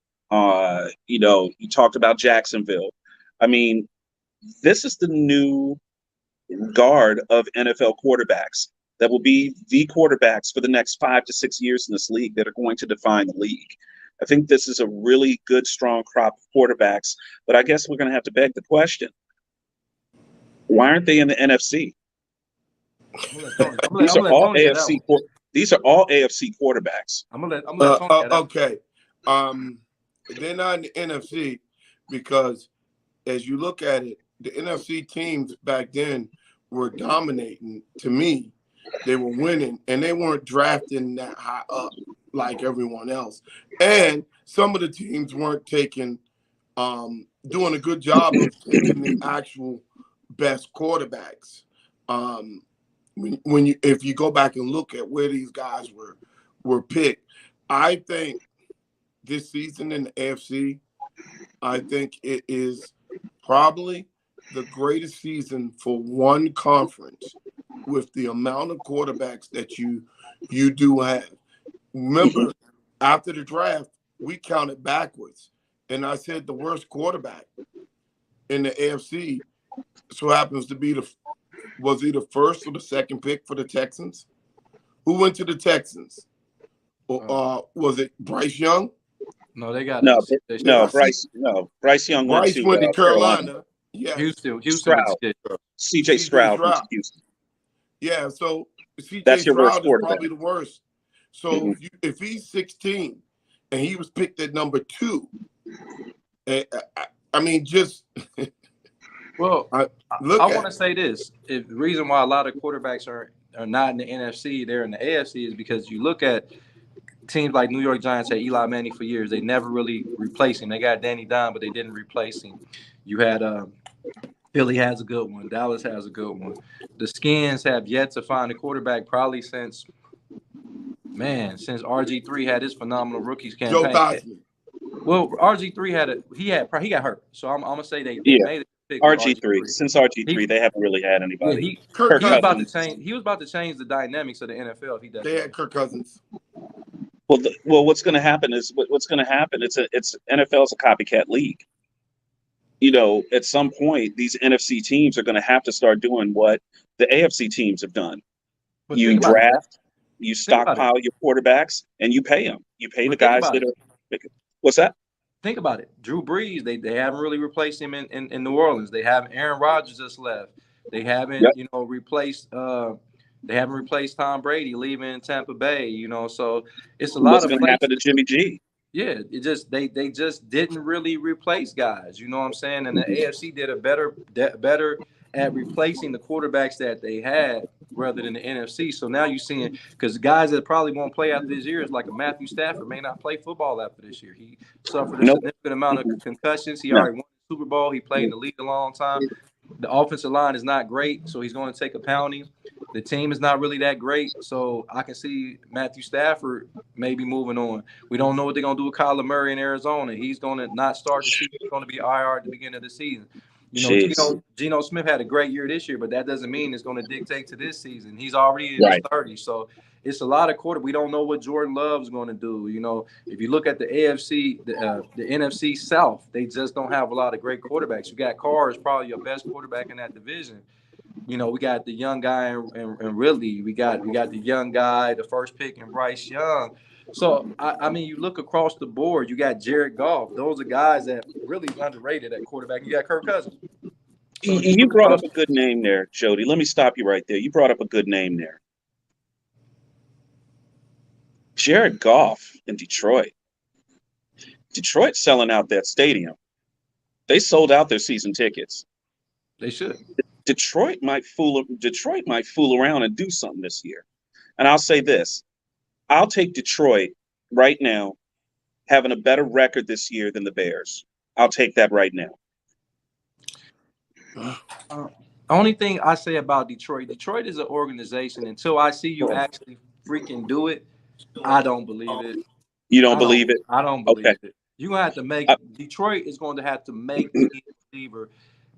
B: You talked about Jacksonville. I mean, this is the new guard of NFL quarterbacks that will be the quarterbacks for the next 5 to 6 years in this league that are going to define the league. I think this is a really good, strong crop of quarterbacks, but I guess we're going to have to beg the question: why aren't they in the NFC? These are all AFC. These are all AFC quarterbacks.
C: Okay. They're not in the NFC because, as you look at it, the NFC teams back then were dominating. To me, they were winning, and they weren't drafting that high up like everyone else. And some of the teams weren't doing a good job of taking the actual best quarterbacks. If you go back and look at where these guys were picked, I think this season in the AFC, I think it is probably the greatest season for one conference with the amount of quarterbacks that you do have. Remember, after the draft, we counted backwards, and I said the worst quarterback in the AFC so happens to be was he the first or the second pick for the Texans? Who went to the Texans? Was it Bryce Young?
A: No, they got
B: Bryce Young went to
C: Carolina. Yes.
A: Houston
B: Stroud.
A: went to shit.
B: CJ Stroud went to Houston.
C: Yeah, so CJ
B: That's your worst
C: Stroud is
B: quarterback.
C: probably the worst. So if he's 16 and he was picked at number 2, I mean, just
A: Well,
C: look
A: I
C: at
A: want to say this. The reason why a lot of quarterbacks are not in the NFC, they're in the AFC, is because you look at teams like New York Giants had Eli Manning for years. They never really replaced him. They got Danny Dimes, but they didn't replace him. You had Philly has a good one. Dallas has a good one. The Skins have yet to find a quarterback probably since RG3 had his phenomenal rookies
C: Joe
A: campaign.
C: Theismann.
A: Well, RG3 he got hurt, so I'm gonna say they made it.
B: RG3. Since RG3, they haven't really had anybody.
A: He
C: Kirk
A: was about to
C: Cousins.
A: change. He was about to change the dynamics of the NFL. If he does.
C: They had Kirk Cousins.
B: Well, what's going to happen is it's NFL's a copycat league. You know, at some point, these NFC teams are going to have to start doing what the AFC teams have done.
A: But
B: You
A: think about
B: draft, you stockpile your quarterbacks, and you pay them. You pay the
A: But think
B: guys
A: about
B: that are. What's that?
A: Think about it. Drew Brees, they haven't really replaced him in New Orleans. They have Aaron Rodgers just left. They haven't, replaced they haven't replaced Tom Brady leaving Tampa Bay, so it's a lot
B: What's
A: of
B: going to happen to Jimmy G?
A: Yeah, it just they just didn't really replace guys, you know what I'm saying? And the AFC did a better at replacing the quarterbacks that they had rather than the NFC. So now you're seeing, because guys that probably won't play after this year is like a Matthew Stafford may not play football after this year. He suffered a significant amount of concussions. He already won the Super Bowl. He played in the league a long time. The offensive line is not great, so he's going to take a pounding. The team is not really that great, so I can see Matthew Stafford maybe moving on. We don't know what they're going to do with Kyler Murray in Arizona. He's going to not start the season. He's going to be IR at the beginning of the season. Geno Smith had a great year this year, but that doesn't mean it's going to dictate to this season. He's already in his 30s, so it's a lot of We don't know what Jordan Love's going to do. If you look at the AFC, the NFC South, they just don't have a lot of great quarterbacks. You got Carr is probably your best quarterback in that division. We got the young guy and Ridley. We got the young guy, the first pick, and Bryce Young. So, I mean, you look across the board, you got Jared Goff. Those are guys that really underrated at quarterback. You got Kirk Cousins. So
B: you brought up a good name there, Jody. Let me stop you right there. You brought up a good name there. Jared Goff in Detroit. Detroit's selling out that stadium. They sold out their season tickets.
A: They should.
B: Detroit might fool around and do something this year. And I'll say this. I'll take Detroit right now having a better record this year than the Bears. I'll take that right now.
A: Only thing I say about Detroit is an organization. Until I see you actually freaking do it, I don't believe it.
B: You don't believe it?
A: I don't believe it. You're going to have to make Detroit is going to have to make me a believer,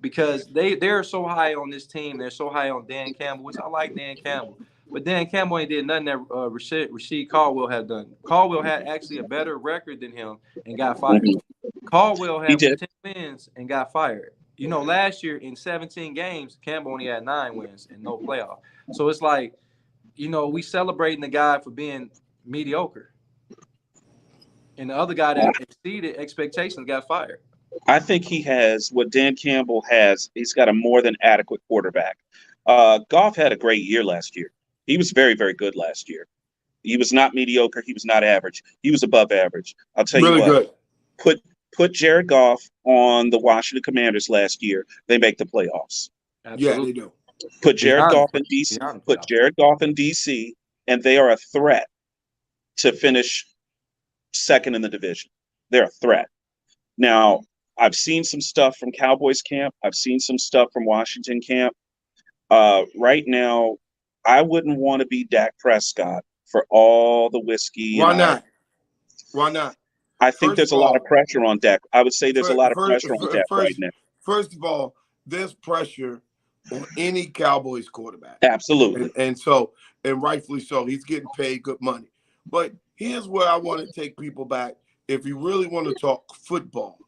A: because they're so high on this team. They're so high on Dan Campbell, which I like Dan Campbell. But Dan Campbell ain't did nothing that Rasheed Caldwell had done. Caldwell had actually a better record than him and got fired. Caldwell had 10 wins and got fired. Last year in 17 games, Campbell only had 9 wins and no playoff. So it's like, we celebrating the guy for being mediocre. And the other guy that exceeded expectations got fired.
B: I think he has what Dan Campbell has. He's got a more than adequate quarterback. Goff had a great year last year. He was very, very good last year. He was not mediocre. He was not average. He was above average. I'll tell you what.
C: Good.
B: Put Jared Goff on the Washington Commanders last year. They make the playoffs.
A: Absolutely.
C: Yeah, they do.
B: Put Jared Goff in DC. Put Jared Goff in DC, and they are a threat to finish second in the division. They're a threat. Now, I've seen some stuff from Cowboys camp. I've seen some stuff from Washington camp. Right now, I wouldn't want to be Dak Prescott for all the whiskey.
C: Why not? Why not?
B: I think there's a lot of pressure on Dak. I would say there's a lot of pressure on Dak right now.
C: First of all, there's pressure on any Cowboys quarterback.
B: Absolutely.
C: And rightfully so. He's getting paid good money. But here's where I want to take people back. If you really want to talk football,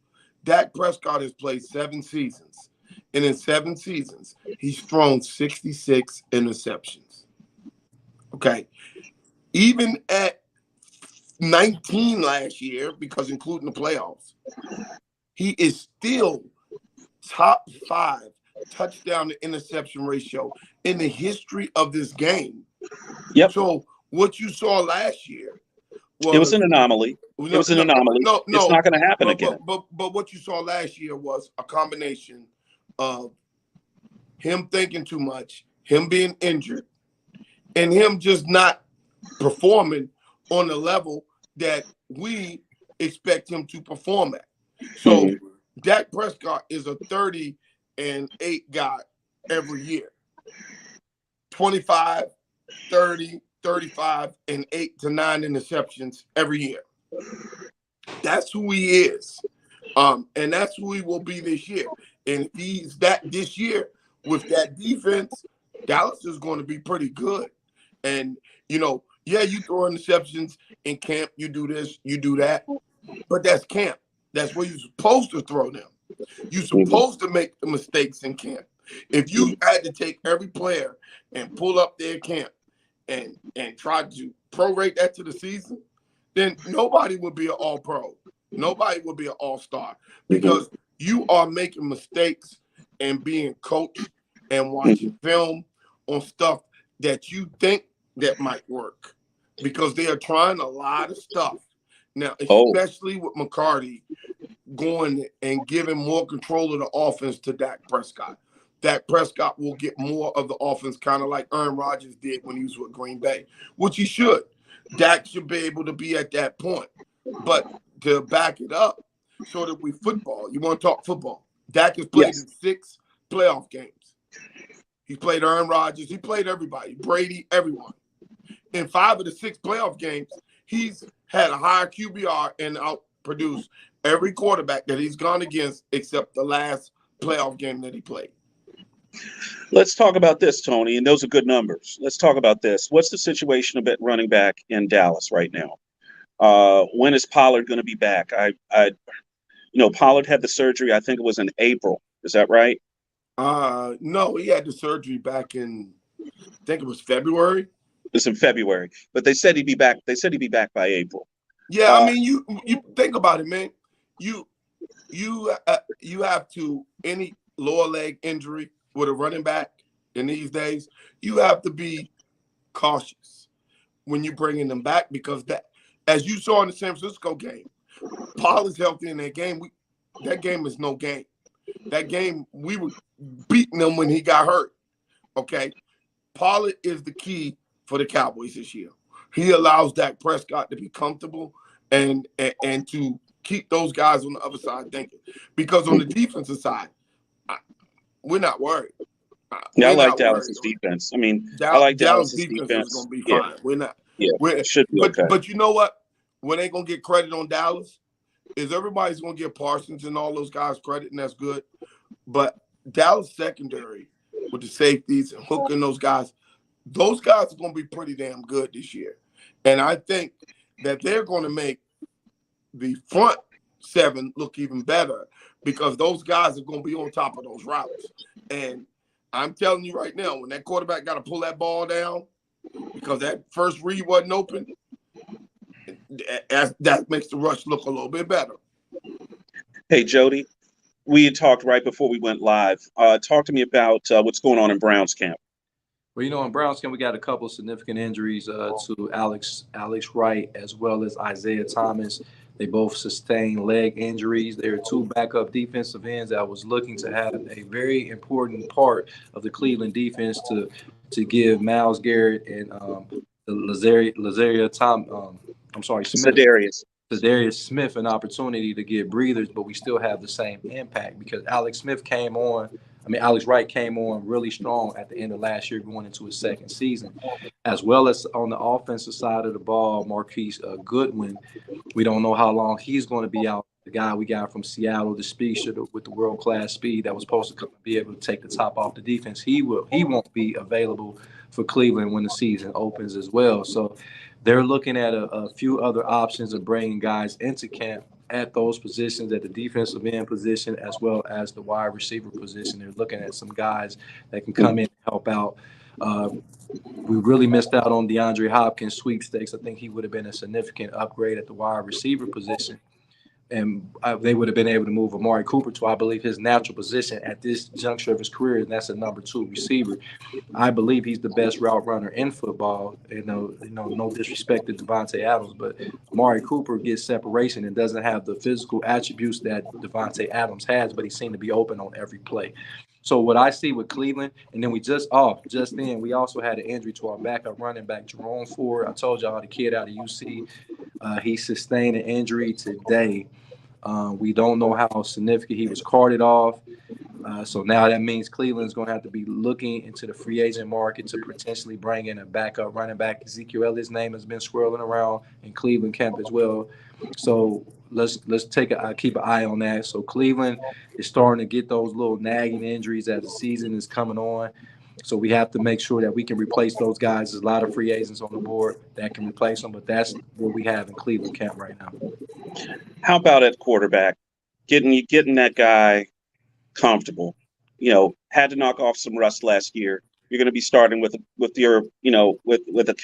C: Dak Prescott has played 7 seasons. And in 7 seasons, he's thrown 66 interceptions. Okay. Even at 19 last year, because including the playoffs, he is still top 5 touchdown to interception ratio in the history of this game.
B: Yep.
C: So what you saw last year
B: It was
C: was
B: an anomaly. It was an anomaly. It's not going to happen again.
C: But what you saw last year was a combination of him thinking too much, him being injured, and him just not performing on the level that we expect him to perform at. So Dak Prescott is a 30-8 guy every year. 25, 30, 35, and 8 to 9 interceptions every year. That's who he is. And that's who he will be this year. And if he's that this year with that defense, Dallas is going to be pretty good. And, you know, yeah, you throw interceptions in camp, you do this, you do that. But that's camp. That's where you're supposed to throw them. You're supposed to make the mistakes in camp. If you had to take every player and pull up their camp and try to prorate that to the season, then nobody would be an all-pro. Nobody would be an all-star because you are making mistakes and being coached and watching film on stuff that you think that might work because they are trying a lot of stuff. Now, especially with McCarthy going and giving more control of the offense to Dak Prescott. Dak Prescott will get more of the offense, kind of like Aaron Rodgers did when he was with Green Bay, which he should. Dak should be able to be at that point. But to back it up so that we football, you want to talk football. Dak has played in 6 playoff games. He played Aaron Rodgers. He played everybody, Brady, everyone. In 5 of the 6 playoff games, he's had a higher QBR and outproduced every quarterback that he's gone against except the last playoff game that he played.
B: Let's talk about this, Tony, and those are good numbers. Let's talk about this. What's the situation about running back in Dallas right now? When is Pollard going to be back? Pollard had the surgery, I think it was in April. Is that right?
C: No, he had the surgery back in, I think it was February.
B: It's in February, but they said he'd be back. They said he'd be back by April.
C: Yeah, I mean, you think about it, man. You have to, any lower leg injury with a running back in these days, you have to be cautious when you're bringing them back because that, as you saw in the San Francisco game, Pollard's healthy in that game. That game is no game. That game, we were beating them when he got hurt. Okay, Pollard is the key for the Cowboys this year. He allows Dak Prescott to be comfortable and to keep those guys on the other side thinking. Because on the defensive side, we're not worried.
B: I like Dallas's defense. I mean, I like Dallas's defense.
C: Is going to be fine.
B: Yeah.
C: We're not.
B: Yeah, it should be okay.
C: But you know what? When they going to get credit on Dallas is everybody's going to give Parsons and all those guys credit, and that's good. But Dallas secondary with the safeties and hooking those guys are going to be pretty damn good this year. And I think that they're going to make the front 7 look even better because those guys are going to be on top of those routes. And I'm telling you right now, when that quarterback got to pull that ball down because that first read wasn't open, that makes the rush look a little bit better.
B: Hey, Jody, we had talked right before we went live. Talk to me about what's going on in Browns camp.
A: Well, in Browns camp, we got a couple of significant injuries to Alex Wright as well as Isaiah Thomas. They both sustained leg injuries. There are 2 backup defensive ends that was looking to have a very important part of the Cleveland defense to give Myles Garrett and Zadarius Smith an opportunity to get breathers, but we still have the same impact because Alex Wright came on really strong at the end of last year going into his second season. As well as on the offensive side of the ball, Marquise Goodwin, we don't know how long he's going to be out. The guy we got from Seattle, the speedster with the world-class speed that was supposed to come be able to take the top off the defense, he won't be available for Cleveland when the season opens as well. So they're looking at a few other options of bringing guys into camp at those positions, at the defensive end position, as well as the wide receiver position. They're looking at some guys that can come in and help out. We really missed out on DeAndre Hopkins sweepstakes. I think he would have been a significant upgrade at the wide receiver position. and they would have been able to move Amari Cooper to, I believe, his natural position at this juncture of his career, and that's a number 2 receiver. I believe he's the best route runner in football. No disrespect to Devontae Adams, but Amari Cooper gets separation and doesn't have the physical attributes that Devontae Adams has, but he seemed to be open on every play. So what I see with Cleveland, and then just then, we also had an injury to our backup running back, Jerome Ford. I told y'all the kid out of UC, he sustained an injury today. We don't know how significant. He was carted off. So now that means Cleveland's going to have to be looking into the free agent market to potentially bring in a backup running back. Ezekiel Elliott's name has been swirling around in Cleveland camp as well. So let's keep an eye on that. So Cleveland is starting to get those little nagging injuries as the season is coming on. So we have to make sure that we can replace those guys. There's a lot of free agents on the board that can replace them, but that's what we have in Cleveland camp right now.
B: How about at quarterback? Getting that guy comfortable. Had to knock off some rust last year. You're going to be starting with a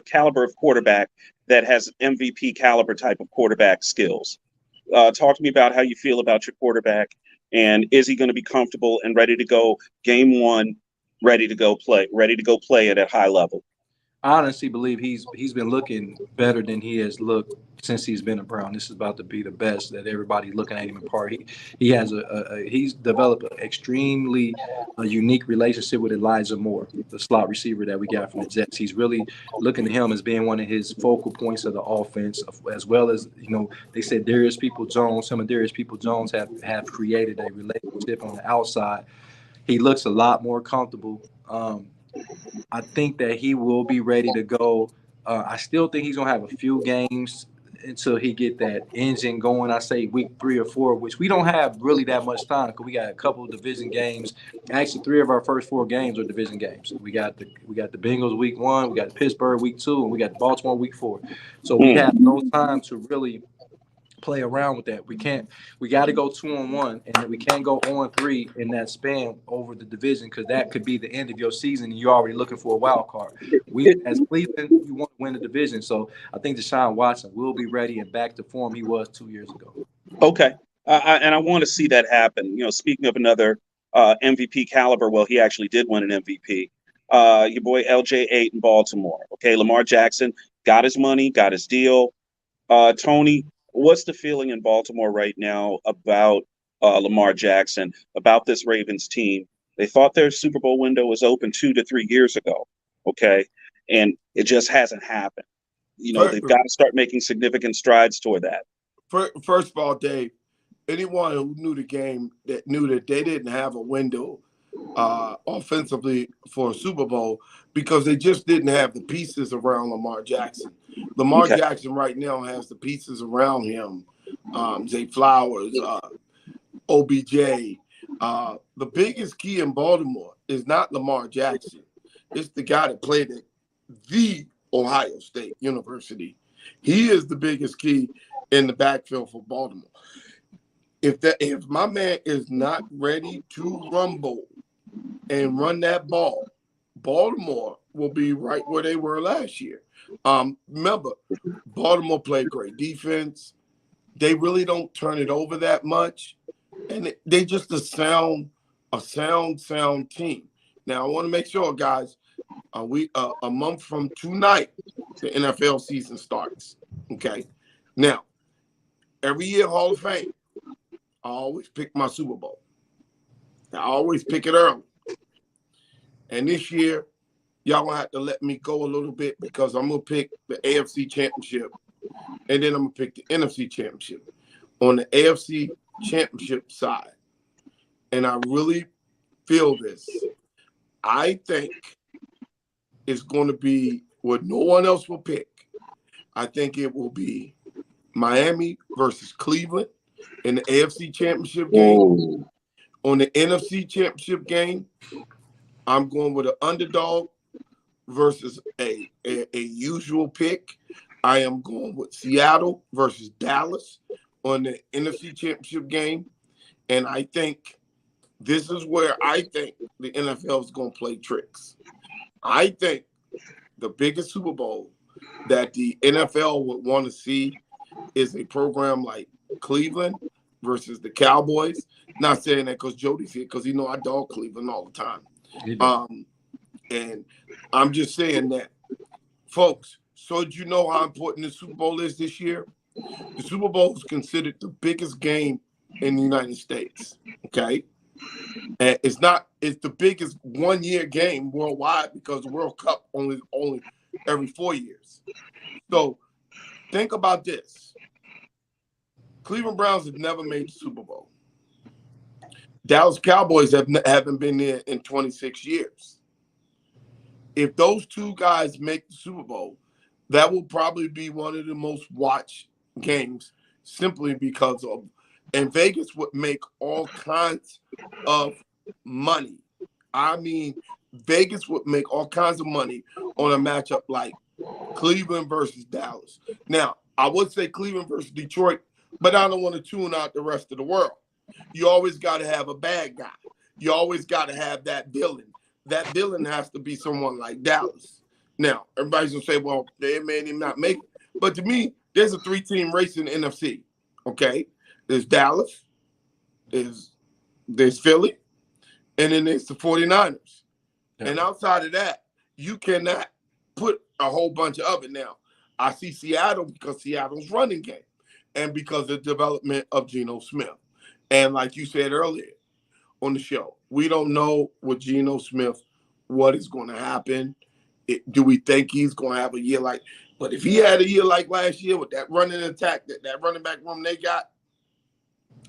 B: caliber of quarterback that has MVP caliber type of quarterback skills. Talk to me about how you feel about your quarterback, and is he going to be comfortable and ready to go game one, ready to go play it at high level?
A: I honestly believe he's been looking better than he has looked since he's been a Brown. This is about to be the best that everybody's looking at him in part. He has he's developed an extremely unique relationship with Elijah Moore, the slot receiver that we got from the Jets. He's really looking at him as being one of his focal points of the offense, as well as, they said Darius People-Jones, some of Darius People-Jones have created a relationship on the outside. He looks a lot more comfortable. I think that he will be ready to go. I still think he's going to have a few games until he get that engine going. I say week 3 or 4, which we don't have really that much time because we got a couple of division games. Actually, 3 of our first 4 games are division games. We got the Bengals week 1, we got Pittsburgh week 2, and we got Baltimore week 4. So we have no time to really play around with that. We got to go 2-1, and we can't go 0-3 in that span over the division, because that could be the end of your season and you're already looking for a wild card. We, as Cleveland, we want to win the division. So I think Deshaun Watson will be ready and back to form he was 2 years ago.
B: Okay. And I want to see that happen. Speaking of another MVP caliber, well, he actually did win an MVP. Your boy LJ8 in Baltimore. Okay, Lamar Jackson got his money, got his deal. Tony, what's the feeling in Baltimore right now about Lamar Jackson, about this Ravens team? They thought their Super Bowl window was open 2 to 3 years ago, okay? And it just hasn't happened. They've got to start making significant strides toward that.
C: First of all, Dave, anyone who knew the game that knew that they didn't have a window offensively for a Super Bowl, because they just didn't have the pieces around Lamar Jackson. Lamar Jackson right now has the pieces around him. Zay Flowers, OBJ. The biggest key in Baltimore is not Lamar Jackson. It's the guy that played at the Ohio State University. He is the biggest key in the backfield for Baltimore. If my man is not ready to rumble and run that ball, Baltimore will be right where they were last year. Remember, Baltimore played great defense. They really don't turn it over that much, and they just a sound team. Now, I want to make sure, guys, we a month from tonight, the NFL season starts. Okay, now every year Hall of Fame, I always pick my Super Bowl. I always pick it early. And this year, y'all gonna have to let me go a little bit, because I'm gonna pick the AFC Championship, and then I'm gonna pick the NFC Championship. On the AFC Championship side, and I really feel this, I think it's going to be what no one else will pick. I think it will be Miami versus Cleveland in the AFC Championship game.
B: Ooh.
C: On the NFC Championship game, I'm going with an underdog versus a usual pick. I am going with Seattle versus Dallas on the NFC Championship game. And I think this is where I think the NFL is going to play tricks. I think the biggest Super Bowl that the NFL would want to see is a program like Cleveland versus the Cowboys. Not saying that because Jody's here, because I dog Cleveland all the time. And I'm just saying that, folks. So do you know how important the Super Bowl is this year? The Super Bowl is considered the biggest game in the United States. Okay. And it's the biggest one-year game worldwide because the World Cup only every 4 years. So think about this. Cleveland Browns have never made the Super Bowl. Dallas Cowboys haven't been there in 26 years. If those two guys make the Super Bowl, that will probably be one of the most watched games simply because of, and Vegas would make all kinds of money. I mean, Vegas would make all kinds of money on a matchup like Cleveland versus Dallas. Now, I would say Cleveland versus Detroit, but I don't want to tune out the rest of the world. You always got to have a bad guy. You always got to have that villain. That villain has to be someone like Dallas. Now, everybody's going to say, well, they may not make it. But to me, there's a 3-team race in the NFC, okay? There's Dallas, there's Philly, and then there's the 49ers. Yeah. And outside of that, you cannot put a whole bunch of it. Now, I see Seattle because Seattle's running game and because of the development of Geno Smith. And like you said earlier on the show, we don't know with Geno Smith what is going to happen. Do we think he's going to have a year like – but if he had a year like last year with that running attack, that running back room they got,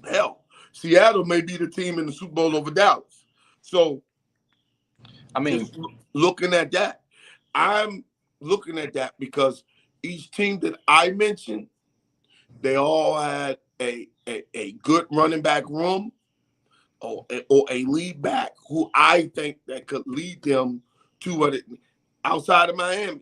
C: hell, Seattle may be the team in the Super Bowl over Dallas. So, I mean, looking at that, I'm looking at that because each team that I mentioned, they all had a good running back room or a lead back who I think that could lead them to what it – outside of Miami.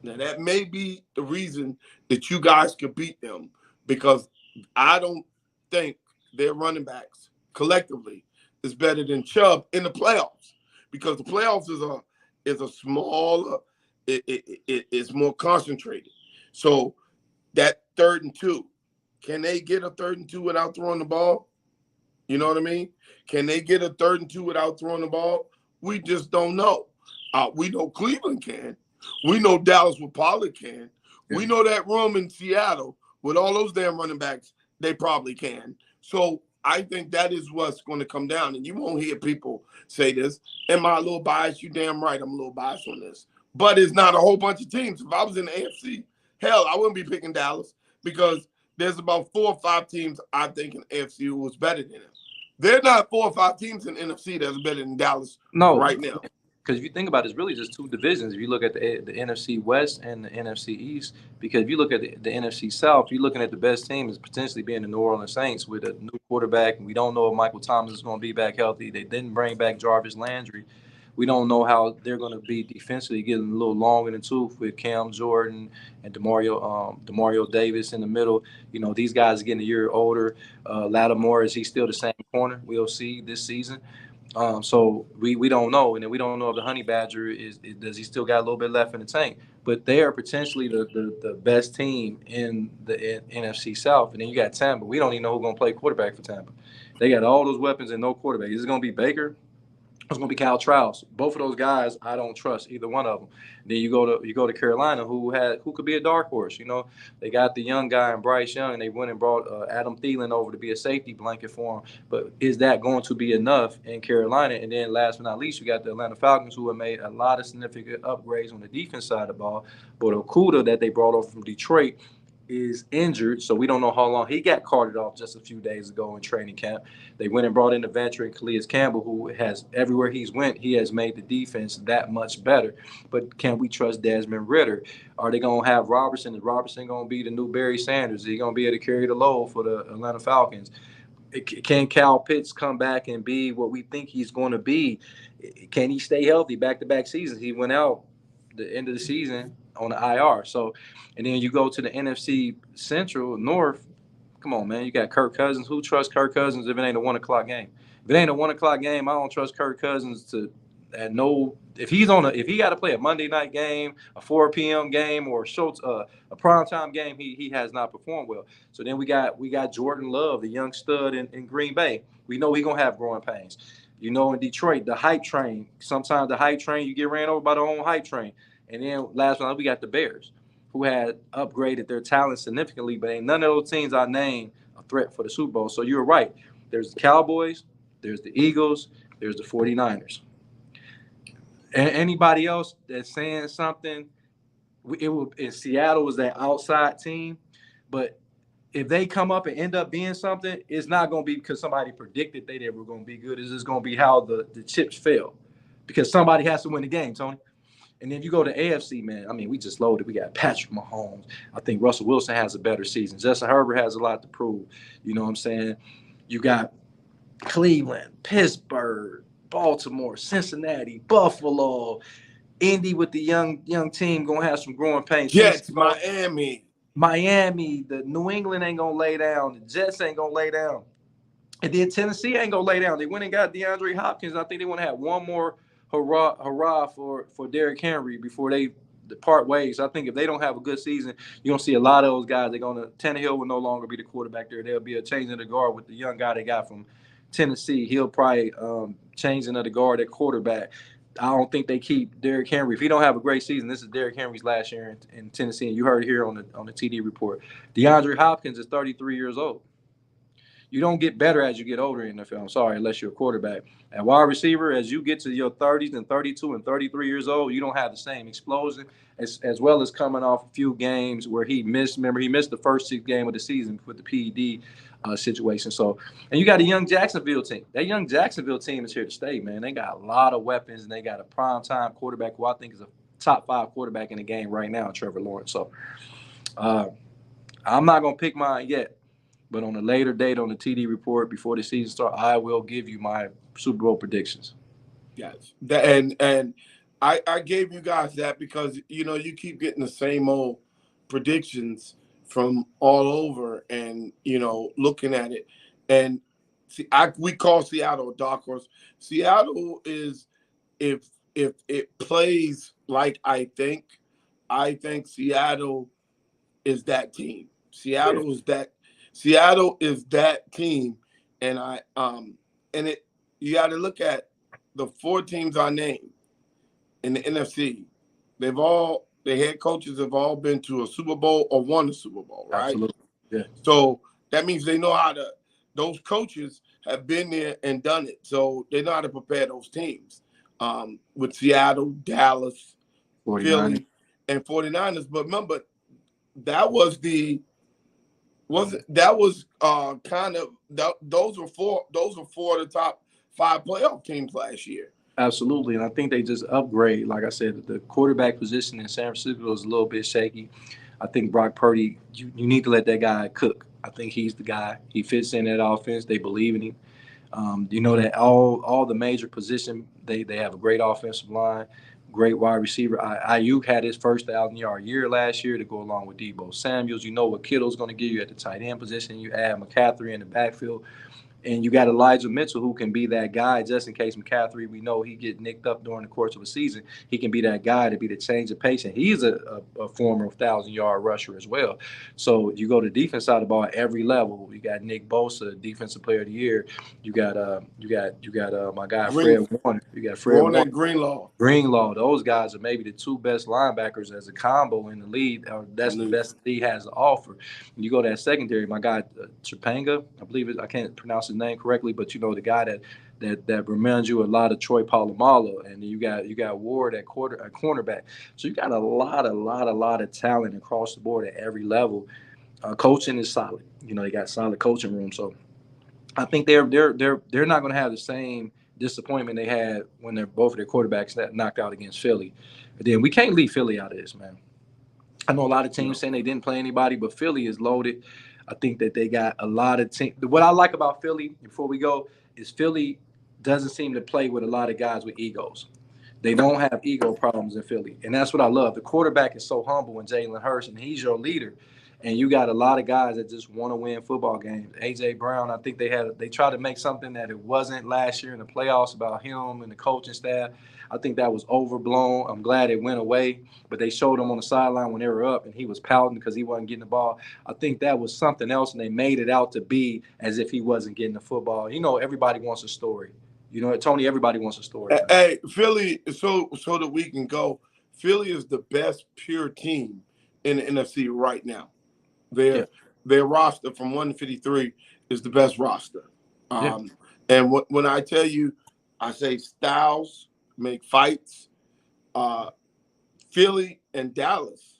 C: Now, that may be the reason that you guys could beat them because I don't think their running backs collectively is better than Chubb in the playoffs because the playoffs is a smaller, it's more concentrated. So that 3rd and 2, can they get a 3rd and 2 without throwing the ball? You know what I mean? Can they get a 3rd and 2 without throwing the ball? We just don't know. We know Cleveland can. We know Dallas with Pollard can. Yeah. We know that room in Seattle with all those damn running backs, they probably can. So I think that is what's going to come down. And you won't hear people say this. Am I a little biased? You damn right I'm a little biased on this. But it's not a whole bunch of teams. If I was in the AFC, hell, I wouldn't be picking Dallas because there's about 4 or 5 teams I think in the AFC who was better than them. There are not 4 or 5 teams in the NFC that's better than Dallas right now.
A: Because if you think about it, it's really just 2 divisions. If you look at the NFC West and the NFC East, because if you look at the NFC South, you're looking at the best team as potentially being the New Orleans Saints with a new quarterback. And we don't know if Michael Thomas is going to be back healthy. They didn't bring back Jarvis Landry. We don't know how they're going to be defensively, getting a little long in the tooth with Cam Jordan and Demario Davis in the middle. You know, these guys are getting a year older. Lattimore, is he still the same corner? We'll see this season. So we don't know, and then we don't know if the Honey Badger does he still got a little bit left in the tank. But they are potentially the best team in the NFC South, and then you got Tampa. We don't even know who's going to play quarterback for Tampa. They got all those weapons and no quarterback. Is it going to be Baker? It's going to be Kyle Trask. Both of those guys, I don't trust either one of them. Then you go to Carolina, who could be a dark horse. You know, they got the young guy in Bryce Young, and they went and brought Adam Thielen over to be a safety blanket for him. But is that going to be enough in Carolina? And then last but not least, you got the Atlanta Falcons, who have made a lot of significant upgrades on the defense side of the ball. But Okudah that they brought over from Detroit is injured, so we don't know how long. He got carted off just a few days ago in training camp. They went and brought in the veteran Calais Campbell, who has everywhere he's went, he has made the defense that much better. But can we trust Desmond Ridder? Are they going to have Robertson? Is Robertson going to be the new Barry Sanders? Is he going to be able to carry the load for the Atlanta Falcons? Can Kyle Pitts come back and be what we think he's going to be? Can he stay healthy back-to-back seasons? He went out the end of the season on the IR. So, and then you go to the NFC Central North. Come on, man. You got Kirk Cousins. Who trusts Kirk Cousins if it ain't a 1 o'clock game? If it ain't a 1 o'clock game, I don't trust Kirk Cousins to at no. If he got to play a Monday night game, a 4 p.m. game, or a primetime game, he has not performed well. So then we got Jordan Love, the young stud in Green Bay. We know he's gonna have growing pains. You know, in Detroit, the hype train. Sometimes the hype train, you get ran over by the own hype train. And then last night we got the Bears, who had upgraded their talent significantly, but ain't none of those teams I named a threat for the Super Bowl. So you're right. There's the Cowboys, there's the Eagles, there's the 49ers. And anybody else that's saying something, in Seattle was that outside team, but if they come up and end up being something, it's not going to be because somebody predicted they were going to be good. It's just going to be how the chips fell, because somebody has to win the game, Tony. And then you go to AFC, man. I mean, we just loaded. We got Patrick Mahomes. I think Russell Wilson has a better season. Justin Herbert has a lot to prove. You know what I'm saying? You got Cleveland, Pittsburgh, Baltimore, Cincinnati, Buffalo, Indy with the young team going to have some growing pains.
C: Jets,
A: Miami, the New England ain't going to lay down. The Jets ain't going to lay down. And then Tennessee ain't going to lay down. They went and got DeAndre Hopkins. I think they want to have one more hurrah for Derrick Henry before they part ways. I think if they don't have a good season, you're going to see a lot of those guys. Tannehill will no longer be the quarterback there. There'll be a change in the guard with the young guy they got from Tennessee. He'll probably change another guard at quarterback. I don't think they keep Derrick Henry. If he don't have a great season, this is Derrick Henry's last year in Tennessee, and you heard it here on the TD report. DeAndre Hopkins is 33 years old. You don't get better as you get older in the NFL. I'm sorry, unless you're a quarterback. At wide receiver, as you get to your 30s and 32 and 33 years old, you don't have the same explosion, as well as coming off a few games where he missed. Remember, he missed the first 6 games of the season with the PED situation. So, and you got a young Jacksonville team. That young Jacksonville team is here to stay, man. They got a lot of weapons, and they got a primetime quarterback who I think is a top 5 quarterback in the game right now, Trevor Lawrence. So, I'm not going to pick mine yet. But on a later date on the TD report before the season starts, I will give you my Super Bowl predictions.
C: Yes, and I gave you guys that because you keep getting the same old predictions from all over, and looking at it, and see, we call Seattle a dark horse. Seattle is, if it plays like I think Seattle is that team. Seattle is that team, and you got to look at the 4 teams I named in the NFC. The head coaches have all been to a Super Bowl or won a Super Bowl, right?
A: Absolutely. Yeah.
C: So that means they know how to. Those coaches have been there and done it, so they know how to prepare those teams. With Seattle, Dallas,
A: 49ers.
C: Philly, and 49ers. But remember, that was kind of those were 4 of the top 5 playoff teams last year.
A: Absolutely, and I think they just upgrade. Like I said, the quarterback position in San Francisco is a little bit shaky. I think Brock Purdy, you need to let that guy cook. I think he's the guy. He fits in that offense. They believe in him. That all the major position, they have a great offensive line, great wide receiver. Ayuk had his first 1,000-yard year last year to go along with Deebo Samuels. You know what Kittle's going to give you at the tight end position. You add McCaffrey in the backfield. And you got Elijah Mitchell, who can be that guy just in case McCaffrey, we know he get nicked up during the course of a season. He can be that guy to be the change of pace. And he's a former 1,000-yard rusher as well. So you go to defense side of the ball at every level. You got Nick Bosa, defensive player of the year. You got my guy Fred Warner. You got Fred Warner and Greenlaw. Those guys are maybe the 2 best linebackers as a combo in the league. That's the best the league has to offer. And you go to that secondary, my guy Trepanga, I believe I can't pronounce his name correctly, but the guy that reminds you a lot of Troy Polamalu, and you got Ward at cornerback. So you got a lot of talent across the board at every level. Coaching is solid. They got solid coaching room. So I think they're not going to have the same disappointment they had when both of their quarterbacks that knocked out against Philly. But then we can't leave Philly out of this, man. I know a lot of teams saying they didn't play anybody, but Philly is loaded. I think that they got a lot of teams. What I like about Philly, before we go, is Philly doesn't seem to play with a lot of guys with egos. They don't have ego problems in Philly, and that's what I love. The quarterback is so humble, and Jalen Hurts, and he's your leader. And you got a lot of guys that just want to win football games. AJ Brown, I think they tried to make something that it wasn't last year in the playoffs about him and the coaching staff. I think that was overblown. I'm glad it went away, but they showed him on the sideline when they were up, and he was pouting because he wasn't getting the ball. I think that was something else, and they made it out to be as if he wasn't getting the football. You know, everybody wants a story. You know, Tony, everybody wants a story.
C: Hey, Philly, so that we can go, Philly is the best pure team in the NFC right now. Their roster from 153 is the best roster. And when I tell you, I say styles make fights. Philly and Dallas,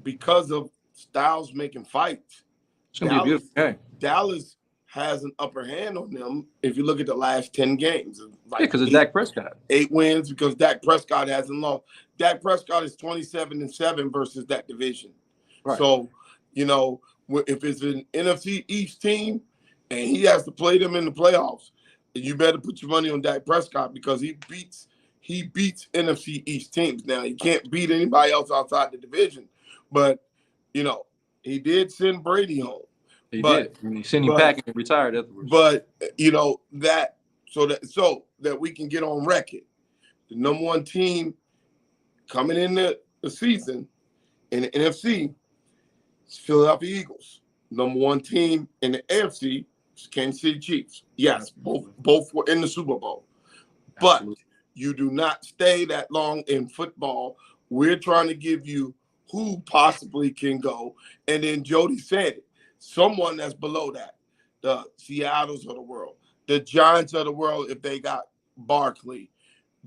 C: because of styles making fights,
A: It's gonna be a beautiful game.
C: Dallas has an upper hand on them if you look at the last 10 games.
A: Like because of Dak Prescott.
C: 8 wins because Dak Prescott hasn't lost. Dak Prescott is 27-7 versus that division. Right. So, you know, if it's an NFC East team and he has to play them in the playoffs, you better put your money on Dak Prescott because he beats NFC East teams. Now, he can't beat anybody else outside the division, but, you know, he did send Brady home.
A: He did. I mean, he sent him packing and retired afterwards.
C: But, you know, so that we can get on record, the number one team coming in the season in the NFC is Philadelphia Eagles. Number one team in the AFC is Kansas City Chiefs. Yes, both were in the Super Bowl. But you do not stay that long in football. We're trying to give you who possibly can go. And then Jody said it. Someone that's below that, the Seattles of the world, the Giants of the world, if they got Barkley,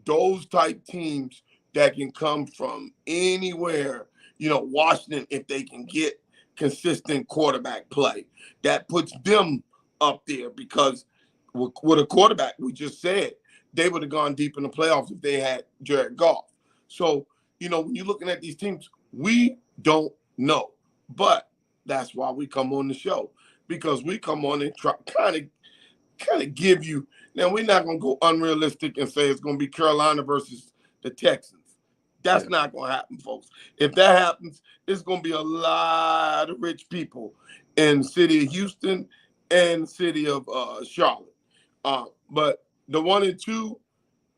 C: those type teams that can come from anywhere, you know, Washington, if they can get consistent quarterback play, that puts them up there because with a quarterback, we just said, they would have gone deep in the playoffs if they had Jared Goff. So, you know, when you're looking at these teams, we don't know, but that's why we come on the show, because we come on and try kind of give you. Now, we're not going to go unrealistic and say it's going to be Carolina versus the Texans. That's not going to happen, folks. If that happens, it's going to be a lot of rich people in the city of Houston and the city of Charlotte. But the 1 and 2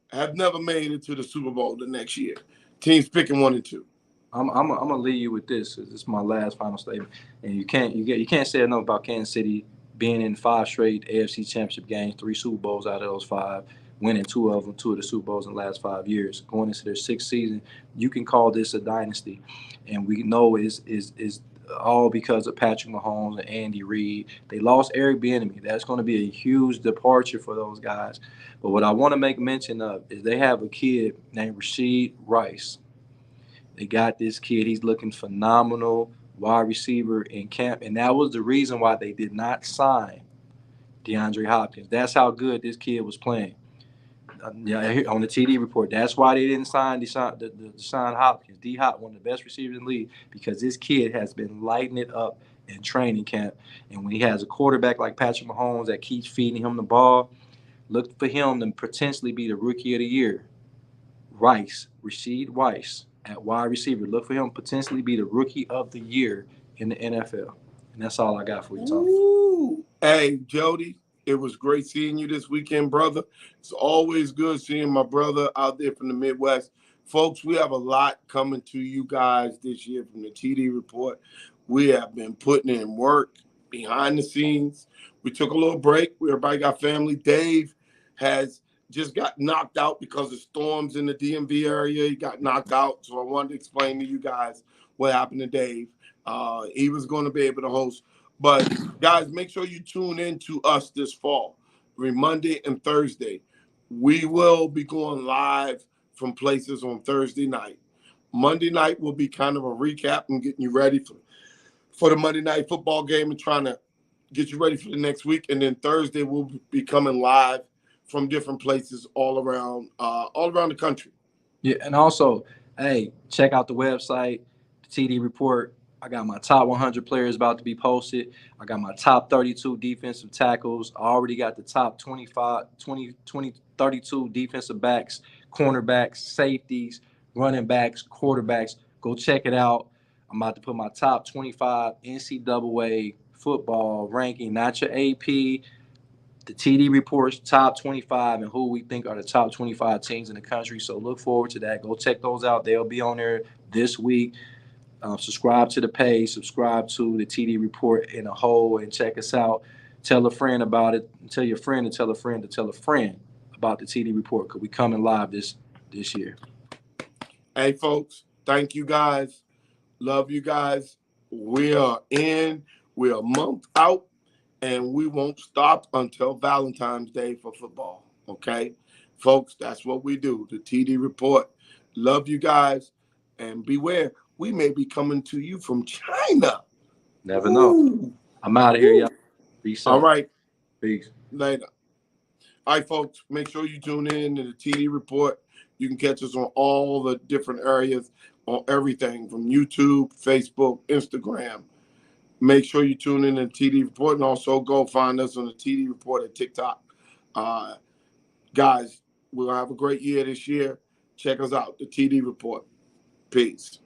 C: have never made it to the Super Bowl the next year. Teams picking 1 and 2.
A: I'm gonna leave you with this. This is my last final statement, and you can't say enough about Kansas City being in 5 straight AFC Championship games, 3 Super Bowls out of those 5, winning 2 of the Super Bowls in the last 5 years, going into their 6th season. You can call this a dynasty, and we know is all because of Patrick Mahomes and Andy Reid. They lost Eric Bieniemy. That's going to be a huge departure for those guys. But what I want to make mention of is they have a kid named Rashid Rice. They got this kid. He's looking phenomenal, wide receiver in camp. And that was the reason why they did not sign DeAndre Hopkins. That's how good this kid was playing. On the TD report, that's why they didn't sign Deshaun Hopkins. D-Hop, one of the best receivers in the league, because this kid has been lighting it up in training camp. And when he has a quarterback like Patrick Mahomes that keeps feeding him the ball, look for him to potentially be the rookie of the year. Rashid Rice. At wide receiver, look for him potentially be the rookie of the year in the NFL. And that's all I got for you, Tom.
C: Ooh. Hey, Jody, it was great seeing you this weekend, brother. It's always good seeing my brother out there from the Midwest. Folks, we have a lot coming to you guys this year from the TD Report. We have been putting in work behind the scenes. We took a little break. Everybody got family. Dave has just got knocked out because of storms in the DMV area. He got knocked out. So I wanted to explain to you guys what happened to Dave. He was going to be able to host. But, guys, make sure you tune in to us this fall. Every Monday and Thursday. We will be going live from places on Thursday night. Monday night will be kind of a recap and getting you ready for the Monday night football game and trying to get you ready for the next week. And then Thursday we'll be coming live from different places all around the country.
A: Yeah, and also, hey, check out the website, the TD Report. I got my top 100 players about to be posted. I got my top 32 defensive tackles. I already got the top 32 defensive backs, cornerbacks, safeties, running backs, quarterbacks. Go check it out. I'm about to put my top 25 NCAA football ranking, not your AP, the TD reports, top 25, and who we think are the top 25 teams in the country. So look forward to that. Go check those out. They'll be on there this week. Subscribe to the page, subscribe to the TD report in a whole, and check us out. Tell a friend about it. Tell your friend to tell a friend to tell a friend about the TD report, because we coming live this year.
C: Hey, folks, thank you guys. Love you guys. We're a month out, and we won't stop until Valentine's Day for football. Okay, folks, that's what we do. The TD report. Love you guys, and beware. We may be coming to you from China.
A: Never know.
C: Ooh.
A: I'm out of here, y'all. Peace
C: All
A: out.
C: right.
A: Peace.
C: Later. All right, folks, make sure you tune in to the TD report. You can catch us on all the different areas, on everything from YouTube, Facebook, Instagram. Make sure you tune in to the TD report, and also go find us on the TD report at TikTok. Guys, we'll have a great year this year. Check us out, the TD report. Peace.